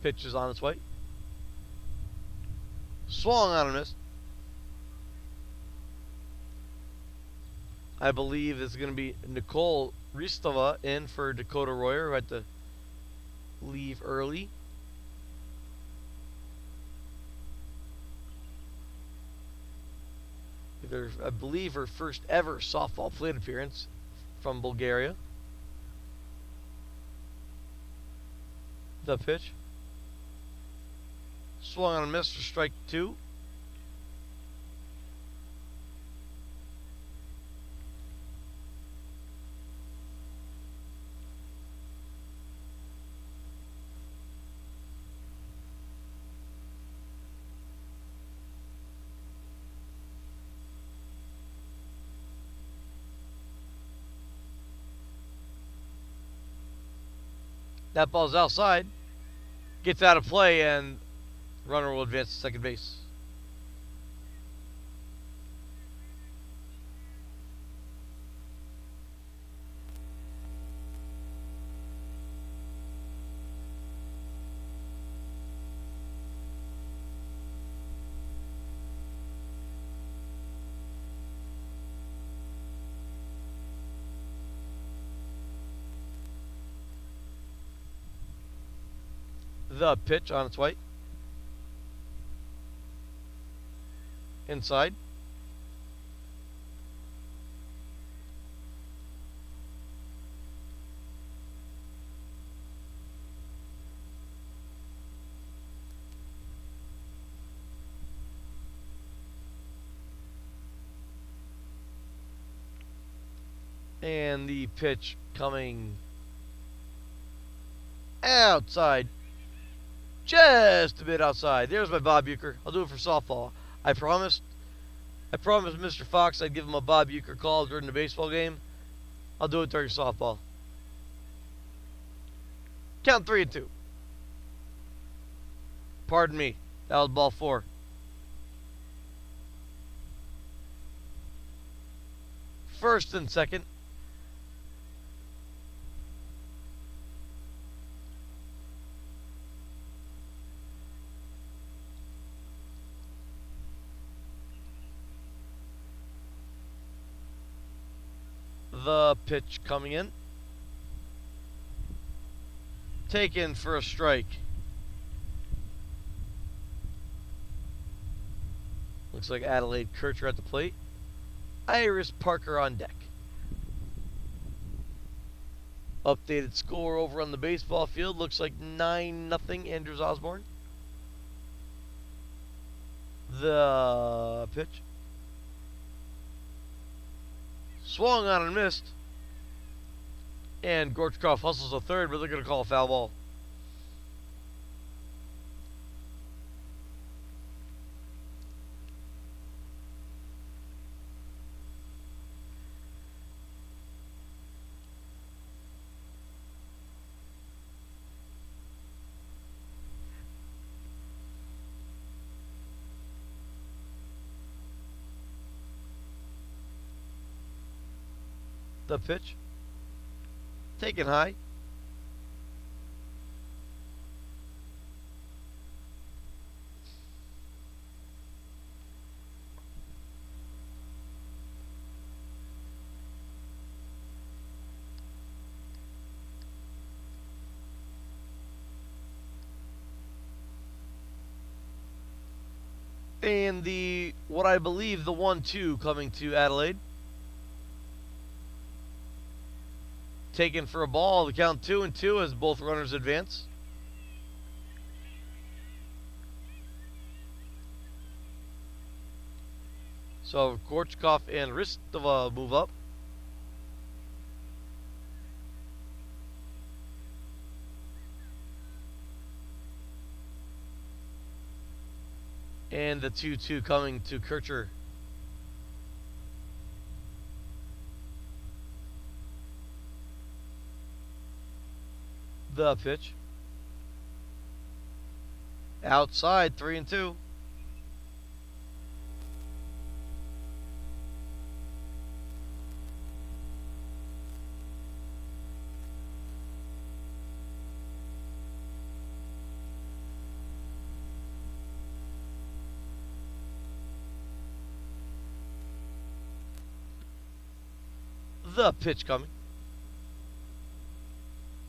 Pitch is on its way. Swung on and missed. I believe it's going to be Nicole Ristova in for Dakota Royer, who had to leave early. I believe her first ever softball plate appearance from Bulgaria. The pitch. Swung on and missed for strike 2. That ball's outside. Gets out of play, and runner will advance to second base. The pitch on its way. Inside. And the pitch coming outside. Just a bit outside. There's my Bob Uecker. I'll do it for softball. I promised Mr. Fox I'd give him a Bob Uecker call during the baseball game. I'll do it during softball. Count 3-2. Pardon me. That was ball 4. First and second. The pitch coming in. Taken for a strike. Looks like Adelaide Kircher at the plate. Iris Parker on deck. Updated score over on the baseball field. Looks like 9-0 Andrews Osborne. The pitch. Swung on and missed. And Gorchkov hustles a third, but they're going to call a foul ball. The pitch. Taken high. And what I believe the 1-2 coming to Adelaide. Taken for a ball. The count 2-2 as both runners advance. So Gorchkov and Ristova move up. And the 2-2 coming to Kircher. The pitch. Outside, 3-2. The pitch coming.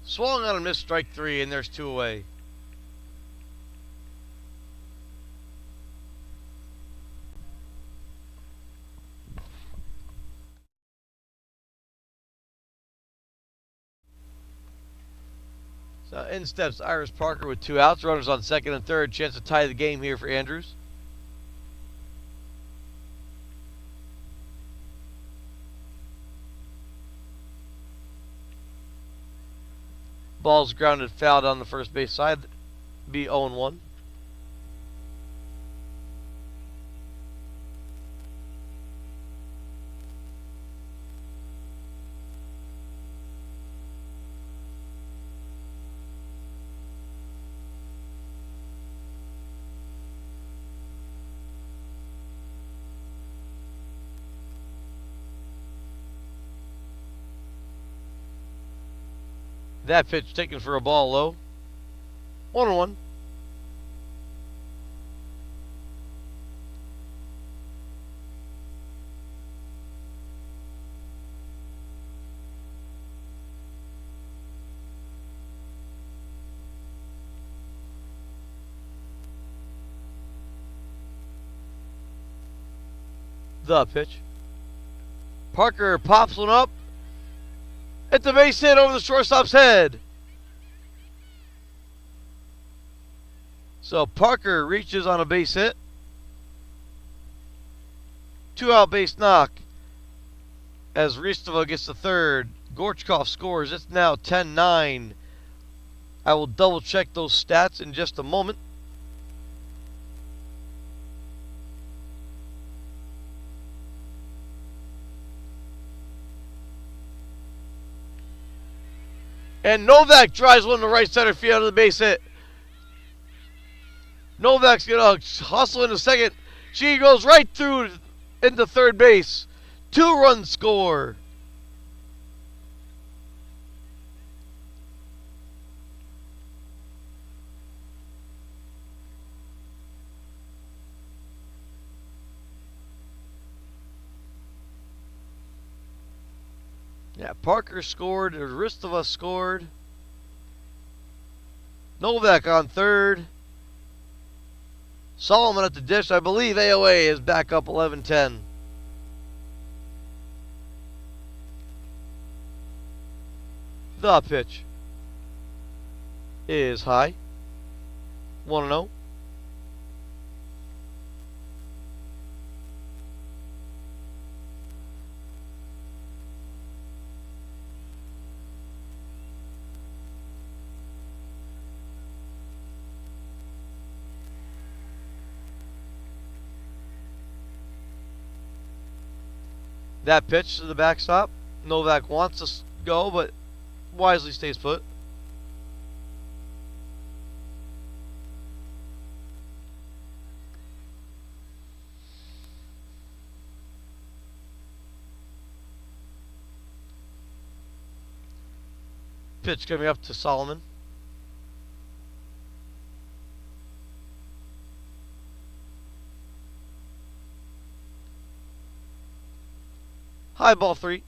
Swung on a missed, strike three, and there's two away. So in steps Iris Parker with two outs. Runners on second and third. Chance to tie the game here for Andrews. Ball's grounded foul down the first base side. Be 0-1. That pitch taken for a ball low. 1-1. The pitch. Parker pops one up. It's a base hit over the shortstop's head. So Parker reaches on a base hit. 2-out base knock as Ristova gets the third. Gorchkov scores. It's now 10-9. I will double check those stats in just a moment. And Novak drives one to right center field on the base hit. Novak's going to hustle into second. She goes right through into third base. 2-run score. Yeah, Parker scored. Ristova scored. Novak on third. Solomon at the dish. I believe AOA is back up 11-10. The pitch is high. 1-0. That pitch to the backstop. Novak wants to go, but wisely stays put. Pitch coming up to Solomon. High ball 3.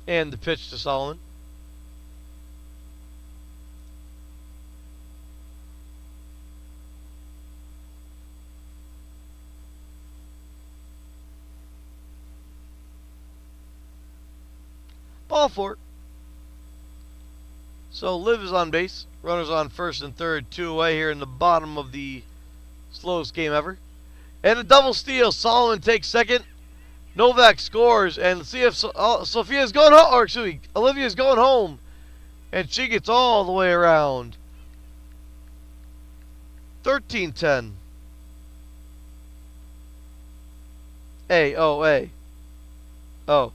And the pitch to Solomon. Ball 4. So Liv is on base. Runners on first and third. 2 away here in the bottom of the slowest game ever. And a double steal. Solomon takes second. Novak scores, and let's see if Sophia's going home, or excuse me, Olivia's going home, and she gets all the way around. 13-10. AOA. Oh.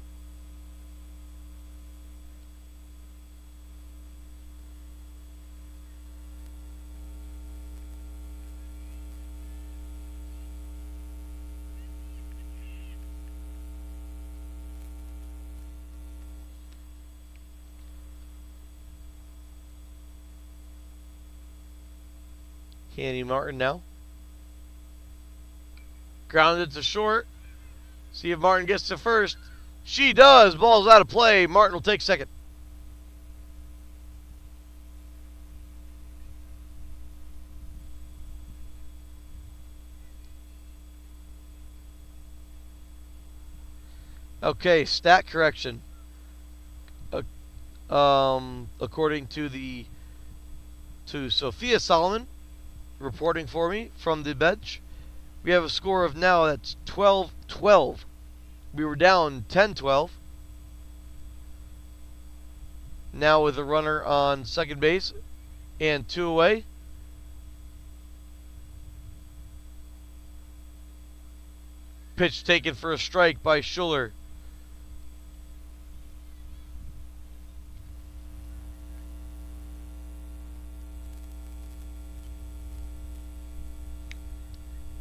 Candy Martin now. Grounded to short. See if Martin gets to first. She does. Ball's out of play. Martin will take second. Okay, stat correction. According to Sophia Solomon, reporting for me from the bench, we have a score of now that's 12-12. We were down 10-12. Now with a runner on second base and 2 away. Pitch taken for a strike by Schuller.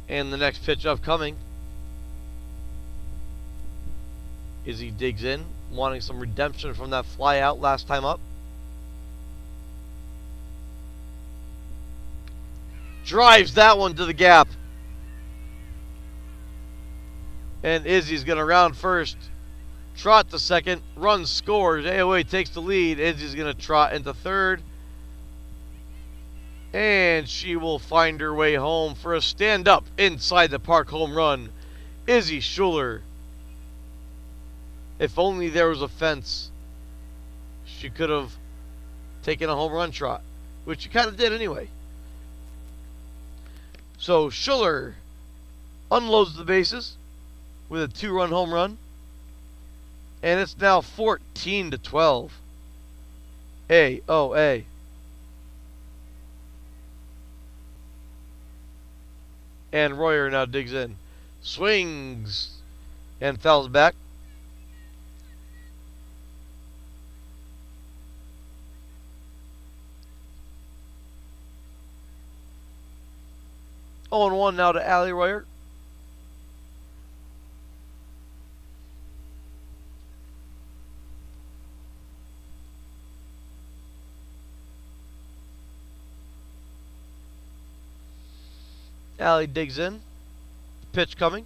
And the next pitch upcoming. Izzy digs in, wanting some redemption from that fly out last time up. Drives that one to the gap. And Izzy's going to round first. Trot to second. Run scores. AOA takes the lead. Izzy's going to trot into third. And she will find her way home for a stand-up inside the park home run. Izzy Schuller. If only there was a fence, she could have taken a home run trot, which she kind of did anyway. So Schuller unloads the bases with a 2-run home run. And it's now 14-12. AOA. And Royer now digs in. Swings and fouls back. Oh, and 1 now to Allie Royer. Allie digs in. Pitch coming.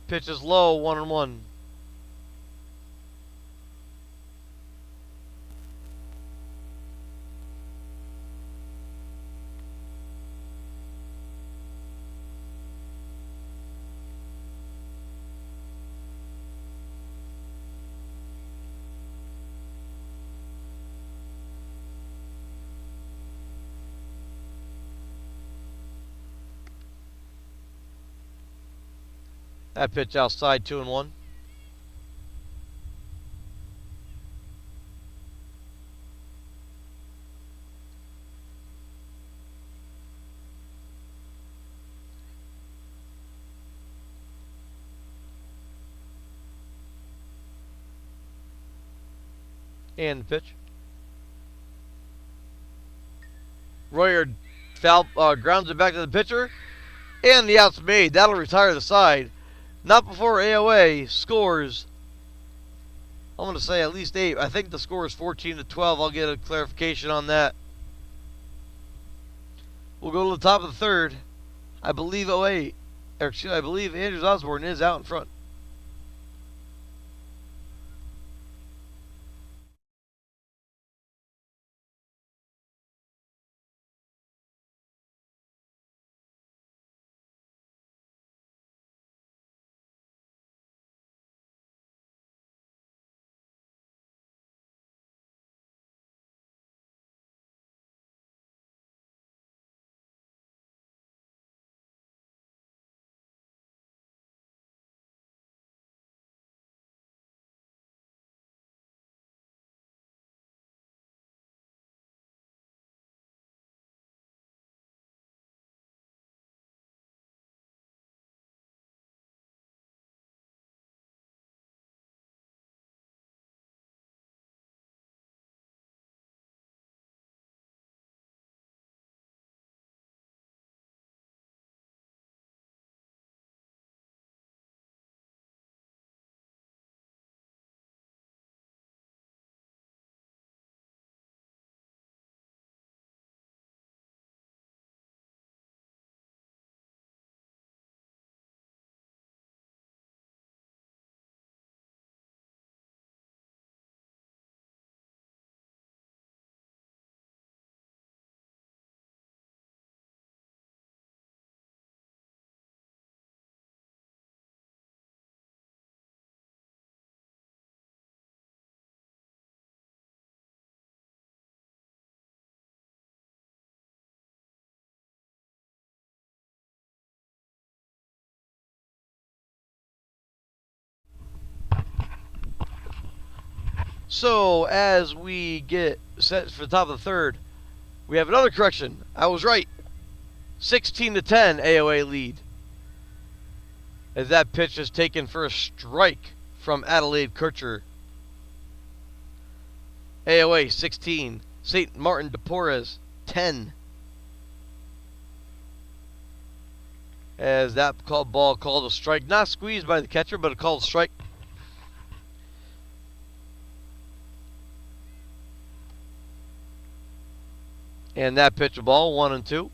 Pitch is low, 1-1. That pitch outside, 2-1. And the pitch. Royer grounds it back to the pitcher. And the out's made. That'll retire the side. Not before AOA scores. I'm going to say at least 8. I think the score is 14-12. I'll get a clarification on that. We'll go to the top of the third. I believe I believe Andrews Osborne is out in front. So, as we get set for the top of the third, we have another correction. I was right. 16-10 AOA lead. As that pitch is taken for a strike from Adelaide Kircher. AOA 16, St. Martin de Porres 10. As that ball called a strike, not squeezed by the catcher, but a called strike. And that pitch a ball, 1-2.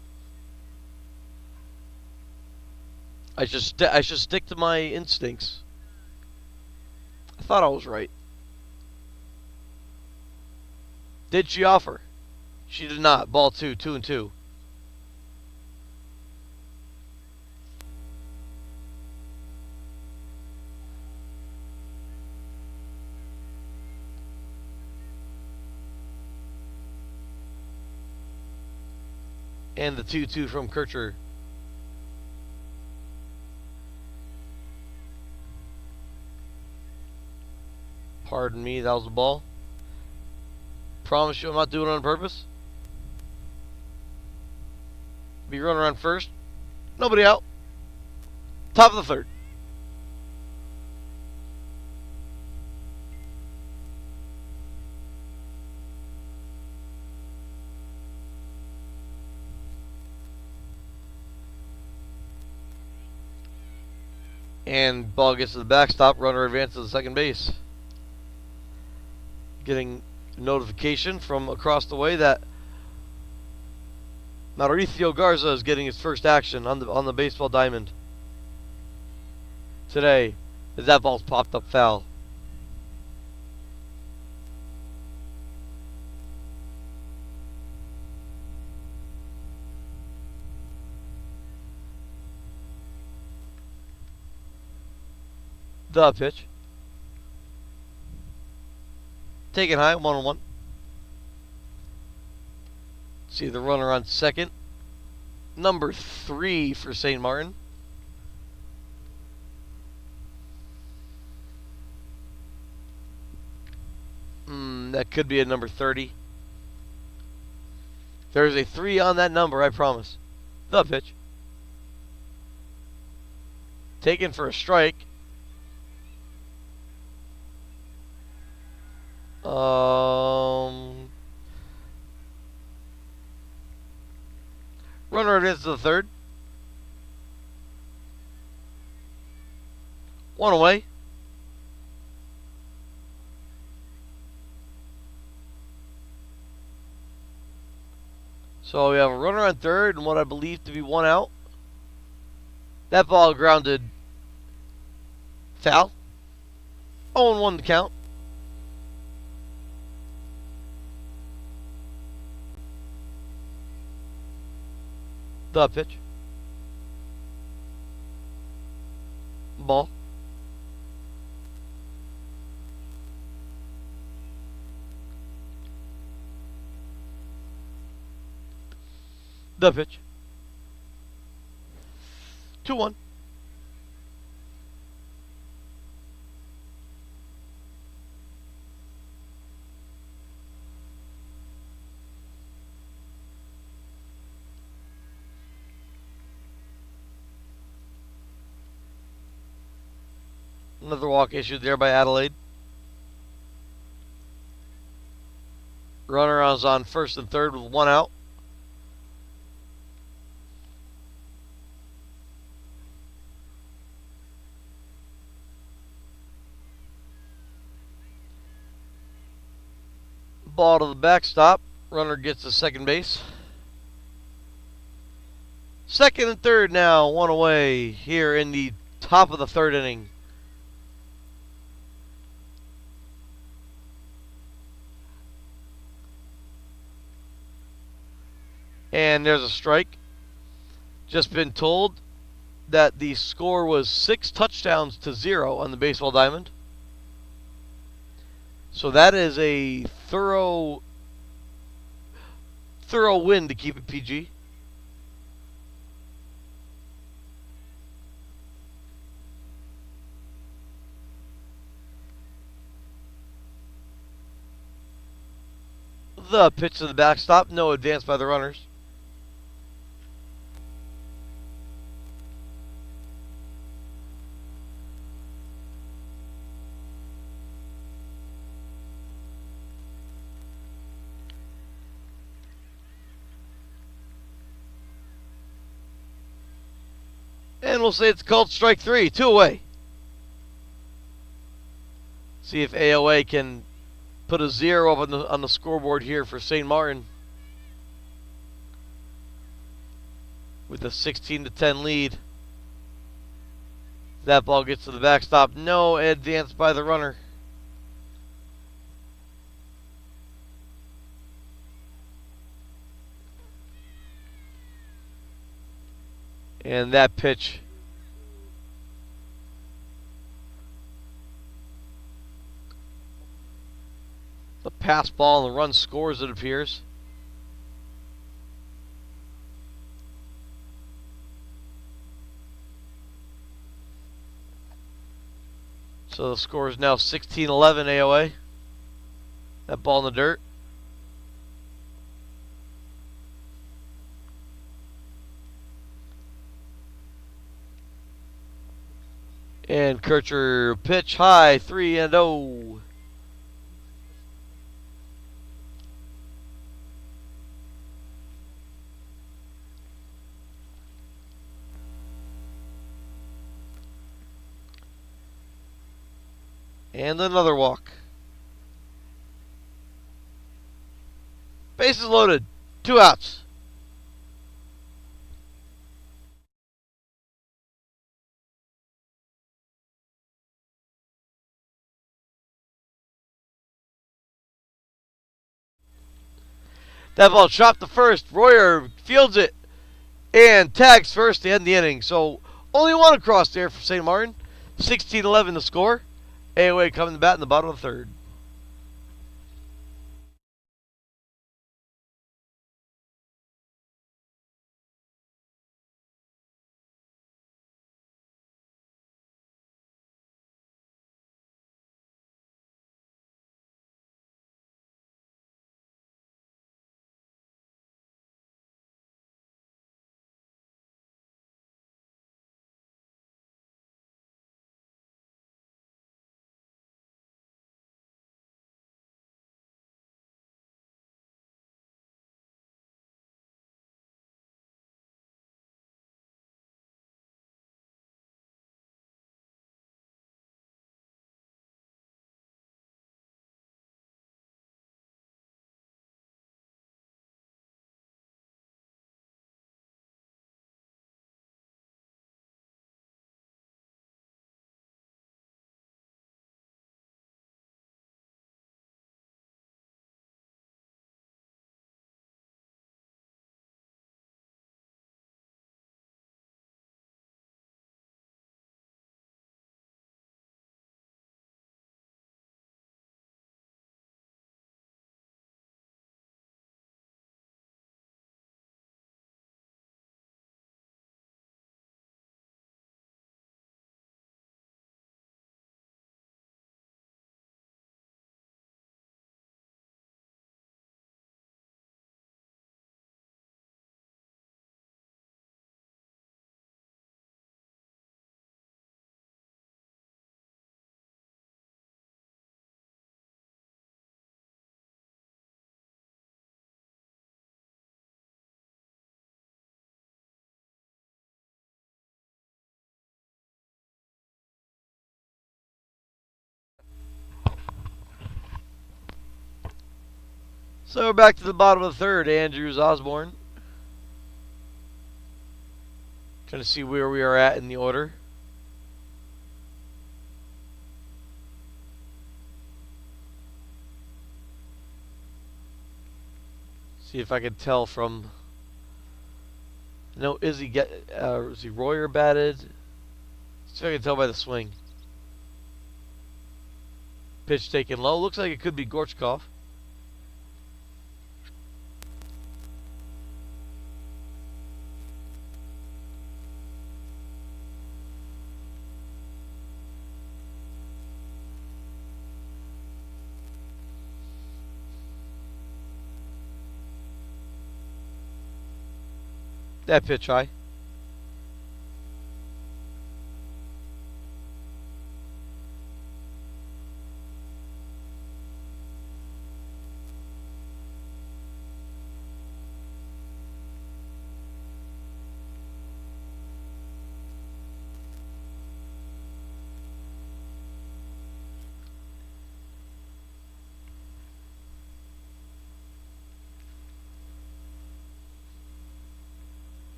I should stick to my instincts. I thought I was right. Did she offer? She did not. Ball 2, 2-2. And the 2-2 from Kircher. Pardon me, that was the ball. Promise you I'm not doing it on purpose. Be running around first. Nobody out. Top of the third. And ball gets to the backstop. Runner advances to second base. Getting a notification from across the way that Mauricio Garza is getting his first action on the baseball diamond today, as that ball's popped up foul. The pitch. Taken high, 1-1. See the runner on second. Number 3 for St. Martin. That could be a number 30. There's a 3 on that number, I promise. The pitch. Taken for a strike. Runner advances to the third. 1 away. So we have a runner on third and what I believe to be 1 out. That ball grounded foul. 0-1 to count. The pitch. Ball. The pitch. 2-1. Another walk issued there by Adelaide. Runner is on first and third with 1 out. Ball to the backstop. Runner gets to second base. Second and third now, 1 away here in the top of the third inning. And there's a strike. Just been told that the score was 6 touchdowns to 0 on the baseball diamond. So that is a thorough win to keep it PG. The pitch to the backstop. No advance by the runners. And we'll say it's called strike 3. 2 away. See if AOA can put a 0 up on the scoreboard here for St. Martin. With a 16-10 lead. That ball gets to the backstop. No advance by the runner. And that pitch. The pass ball and the run scores, it appears. So the score is now 16-11 AOA. That ball in the dirt. And Kircher pitch high, 3-0. And another walk. Bases loaded. 2 outs. That ball chopped to first. Royer fields it and tags first to end the inning. So only one across there for St. Martin. 16-11 the score. AOA coming to bat in the bottom of the third. So we're back to the bottom of the third. Andrews Osborne. Trying to see where we are at in the order. See if I can tell from. No, is he Royer batted? See if I can tell by the swing. Pitch taken low. Looks like it could be Gorchkov. That pitch high.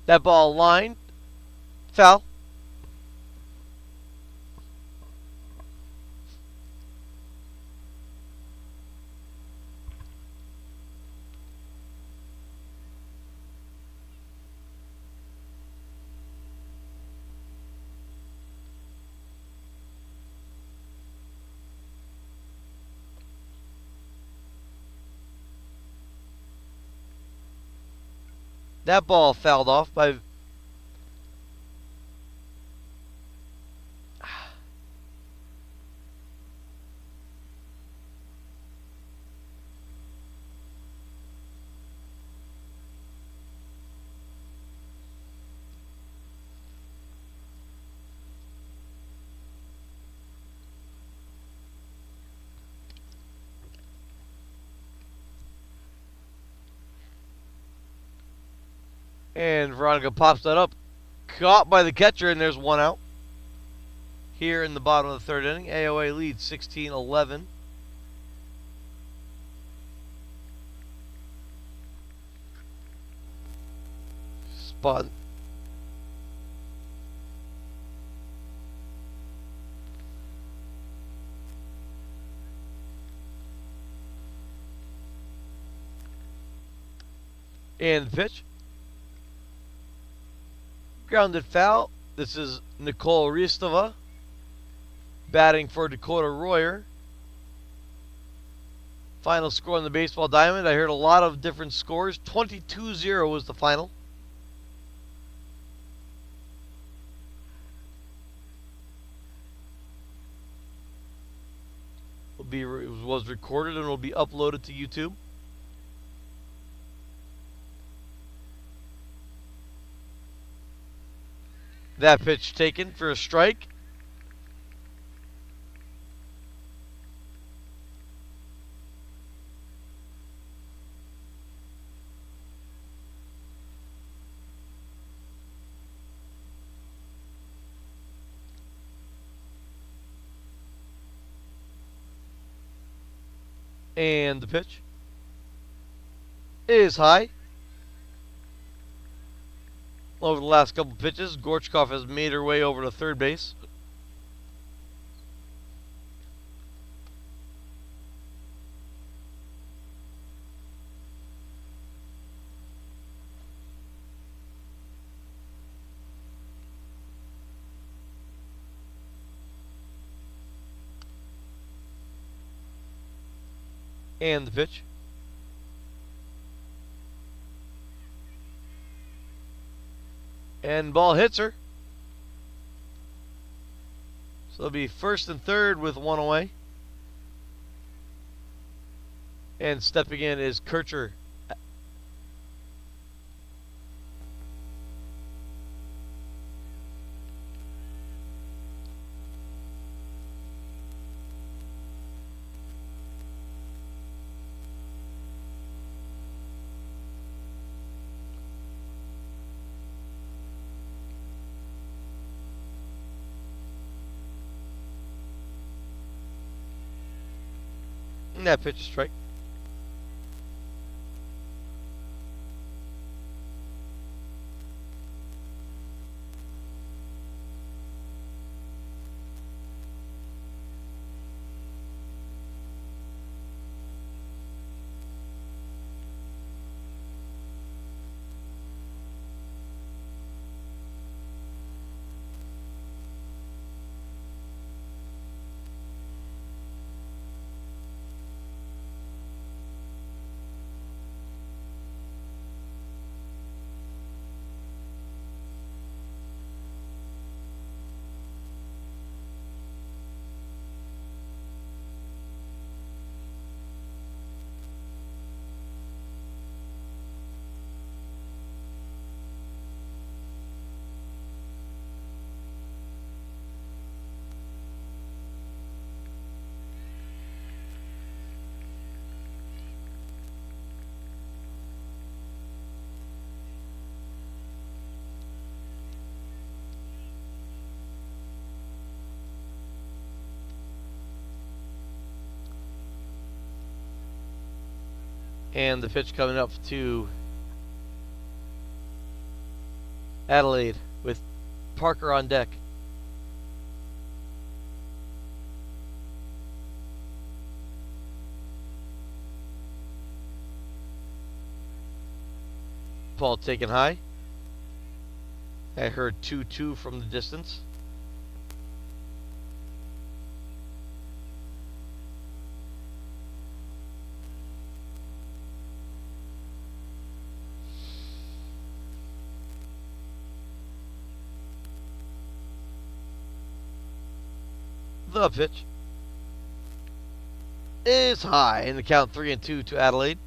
That ball lined. Foul. That ball fouled off by. And Veronica pops that up. Caught by the catcher, and there's one out. Here in the bottom of the third inning, AOA leads 16-11. Spot. And the pitch. Grounded foul. This is Nicole Ristova batting for Dakota Royer. Final score on the baseball diamond. I heard a lot of different scores. 22-0 was the final. Was recorded and will be uploaded to YouTube. That pitch taken for a strike. And the pitch is high. Over the last couple pitches, Gorchkov has made her way over to third base. And the pitch. And ball hits her. So it'll be first and third with one away. And stepping in is Kircher. And that pitch is strike. And the pitch coming up to Adelaide with Parker on deck. Ball taken high. I heard 2-2 from the distance. The pitch is high in the count 3-2 to Adelaide.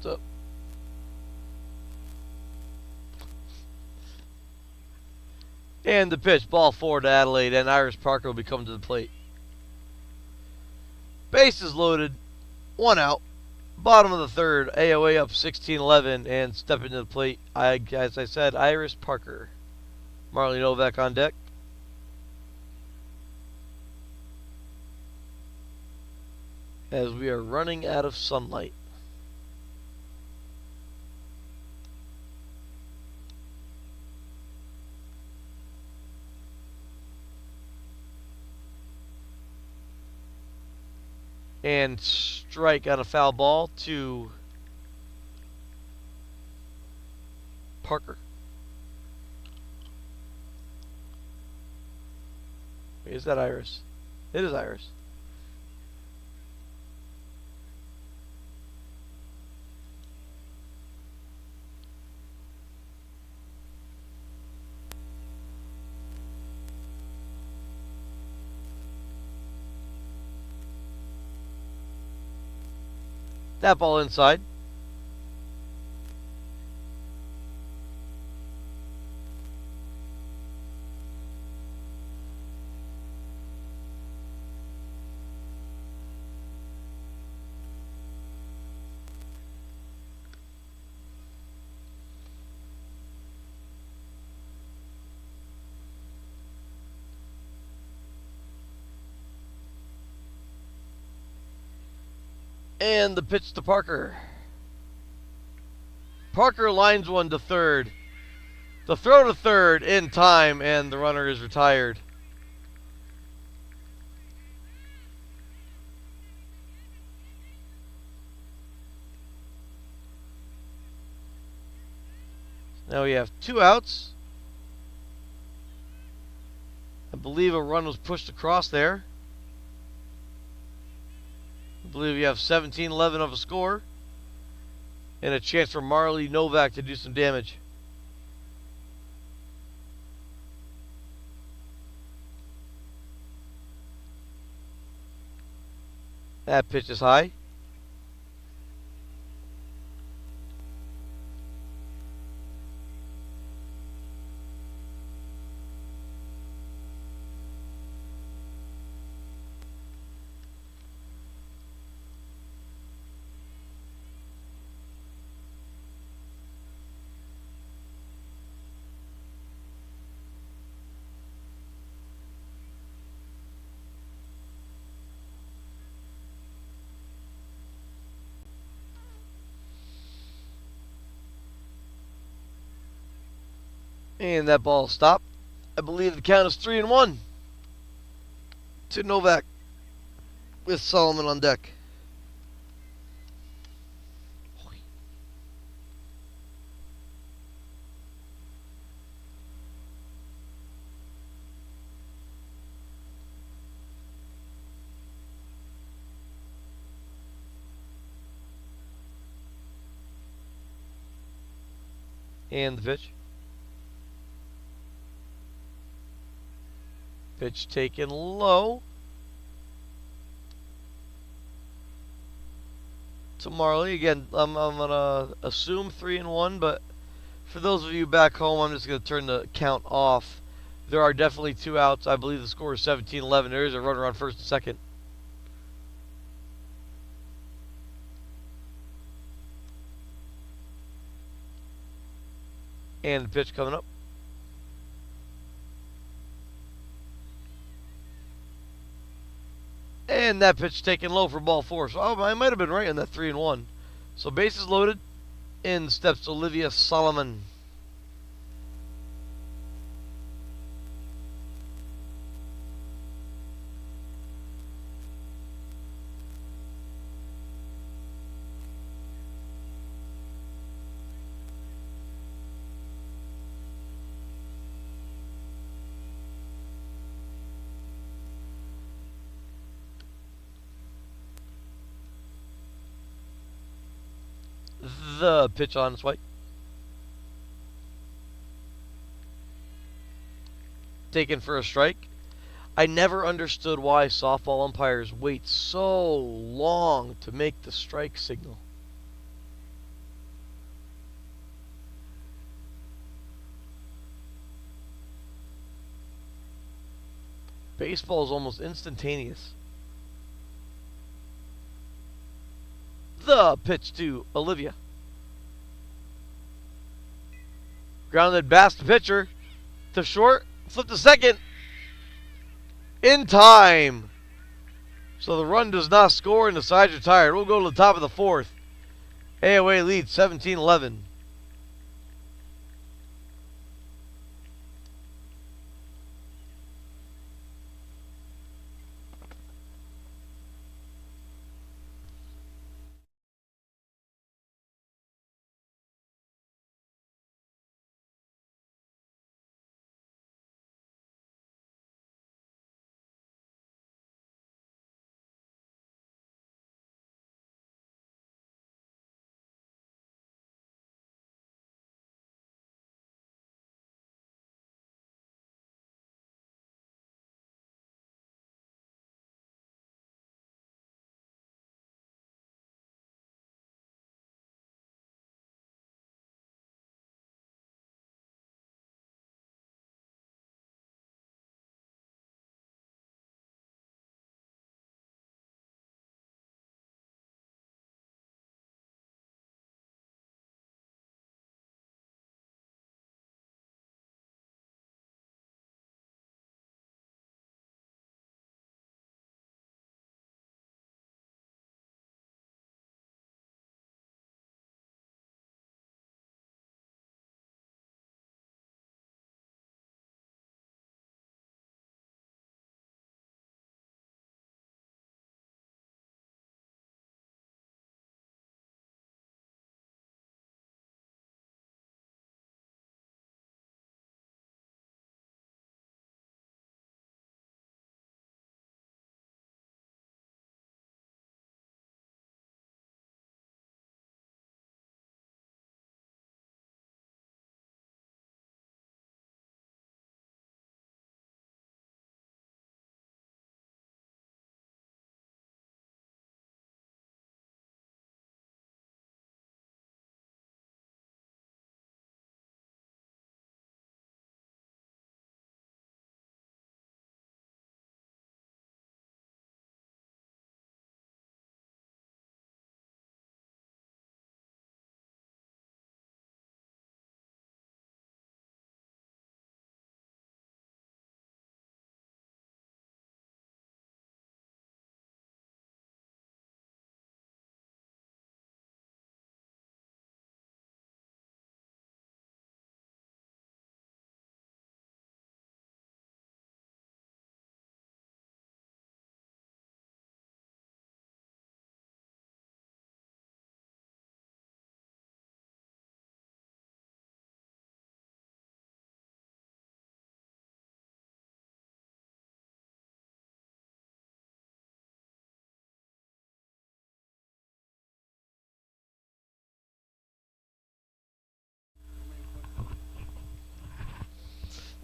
So and the pitch, ball forward to Adelaide, and Iris Parker will be coming to the plate. Bases loaded, 1 out. Bottom of the third, AOA up 16-11, and stepping to the plate, as I said, Iris Parker. Marley Novak on deck. As we are running out of sunlight. And strike on a foul ball to Parker. Is that Iris? It is Iris. That ball inside. And the pitch to Parker. Parker lines one to third. The throw to third in time, and the runner is retired. Now we have 2 outs. I believe a run was pushed across there. I believe you have 17-11 of a score. And a chance for Marley Novak to do some damage. That pitch is high. And that ball stopped. I believe the count is 3-1 to Novak with Solomon on deck. And the pitch. Pitch taken low to Marley. Again, I'm going to assume 3-1, but for those of you back home, I'm just going to turn the count off There are definitely two outs. I believe the score is 17-11. There is a runner on first and second. And the pitch coming up. And that pitch taken low for ball four. So I might have been right on that 3-1. So bases loaded. In steps Olivia Solomon. The pitch on its way. Taken for a strike. I never understood why softball umpires wait so long to make the strike signal. Baseball is almost instantaneous. The pitch to Olivia. Grounded past the pitcher to short. Flip to second. In time. So the run does not score and the sides are tired. We'll go to the top of the fourth. AOA leads 17-11.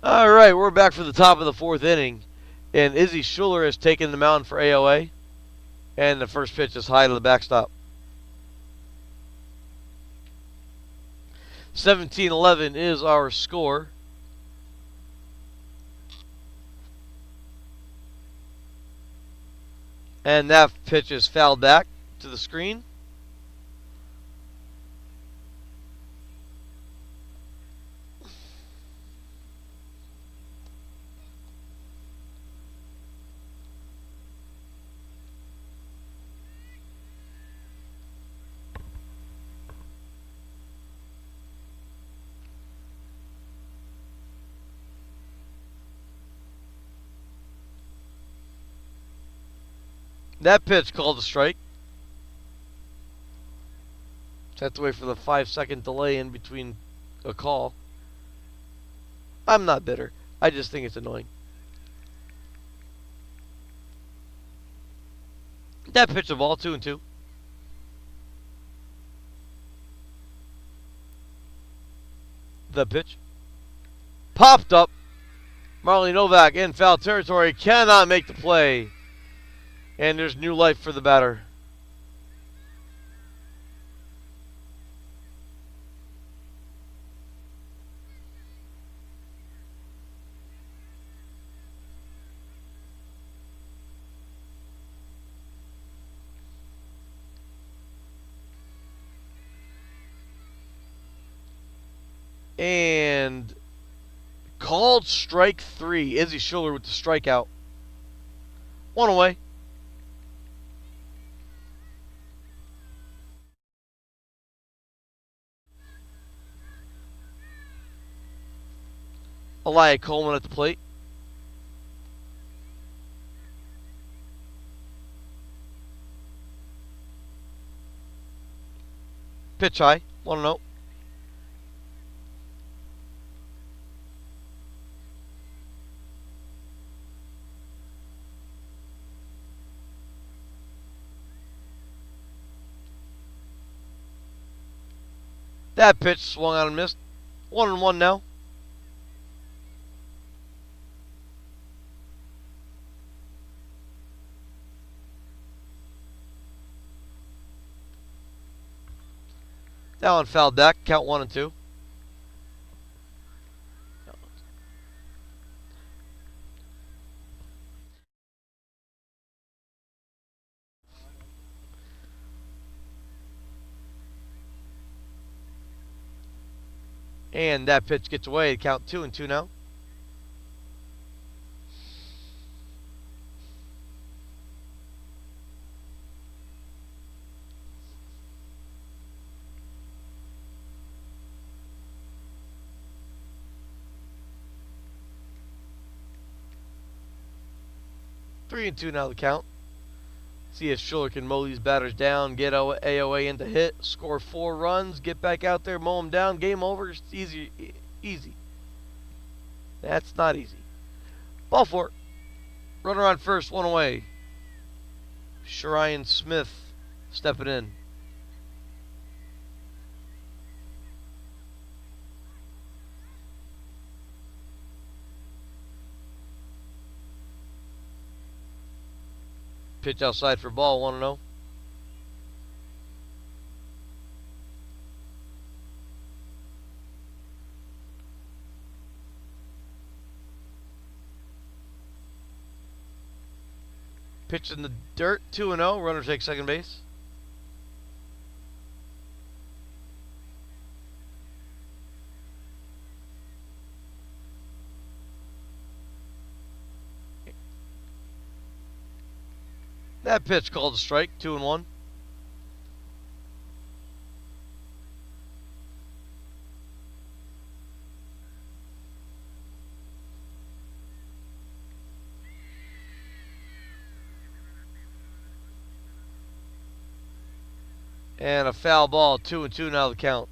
All right, we're back for the top of the fourth inning. And Izzy Schuler has taken the mound for AOA. And the first pitch is high to the backstop. 17-11 is our score. And that pitch is fouled back to the screen. That pitch called a strike. Have to wait for the 5-second delay in between a call. I'm not bitter. I just think it's annoying. That pitch a ball, 2-2. The pitch. Popped up. Marley Novak in foul territory. Cannot make the play. And there's new life for the batter. And called strike 3. Izzy Schuller with the strikeout. 1 away. Elia Coleman at the plate. Pitch high. 1-0. That pitch swung out and missed. 1-1 now. That one fouled back. Count 1-2. And that pitch gets away. Count 2-2 now. Three and two now the count. See if Schuller can mow these batters down, get AOA into hit, score 4 runs, get back out there, mow them down, game over. It's easy. That's not easy. Ball 4. Runner on first, 1 away. Sharian Smith stepping in. Pitch outside for ball, 1-0. Pitch in the dirt, 2-0. Runner takes second base. That pitch called a strike, 2-1. And a foul ball, 2-2 now the count.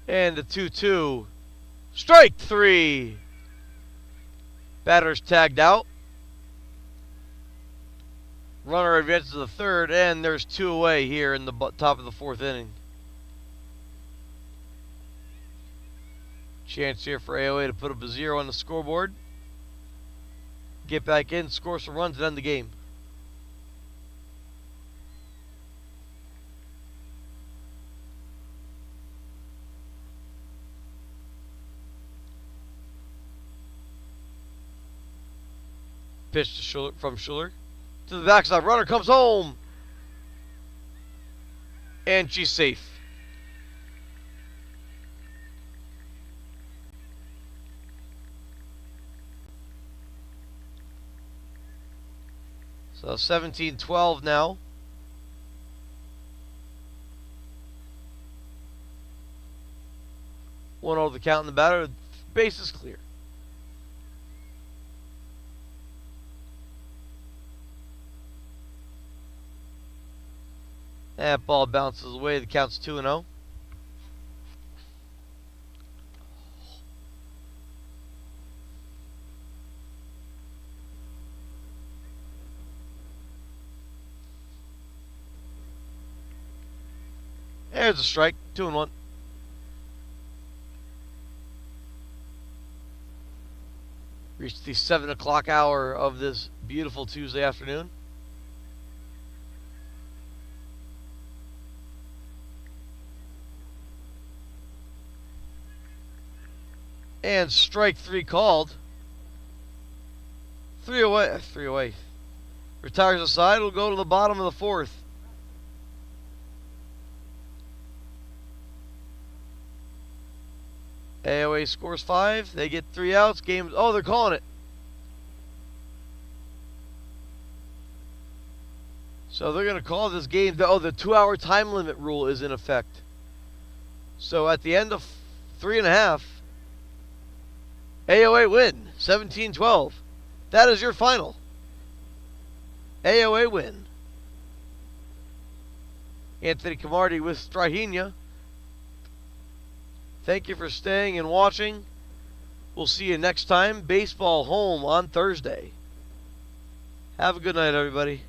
And the 2-2. Strike 3. Batter's tagged out. Runner advances to the third, and there's 2 away here in the top of the 4th inning. Chance here for AOA to put up a 0 on the scoreboard. Get back in, score some runs, and end the game. pitch to Schuler, from Schuler. To the backstop. Runner comes home. And she's safe. So 17-12 now. One over the count in the batter. Base is clear. That ball bounces away. The count's 2-0. There's a strike. 2-1. Reached the 7 o'clock hour of this beautiful Tuesday afternoon. And strike 3 called. 3 away. 3 away. Retires aside. Will go to the bottom of the 4th. AOA scores 5. They get 3 outs. Game. Oh, they're calling it. So they're going to call this game. Oh, the 2-hour time limit rule is in effect. So at the end of 3.5, AOA win. 17-12. That is your final. AOA win. Anthony Camardi with Strahinja. Thank you for staying and watching. We'll see you next time. Baseball home on Thursday. Have a good night, everybody.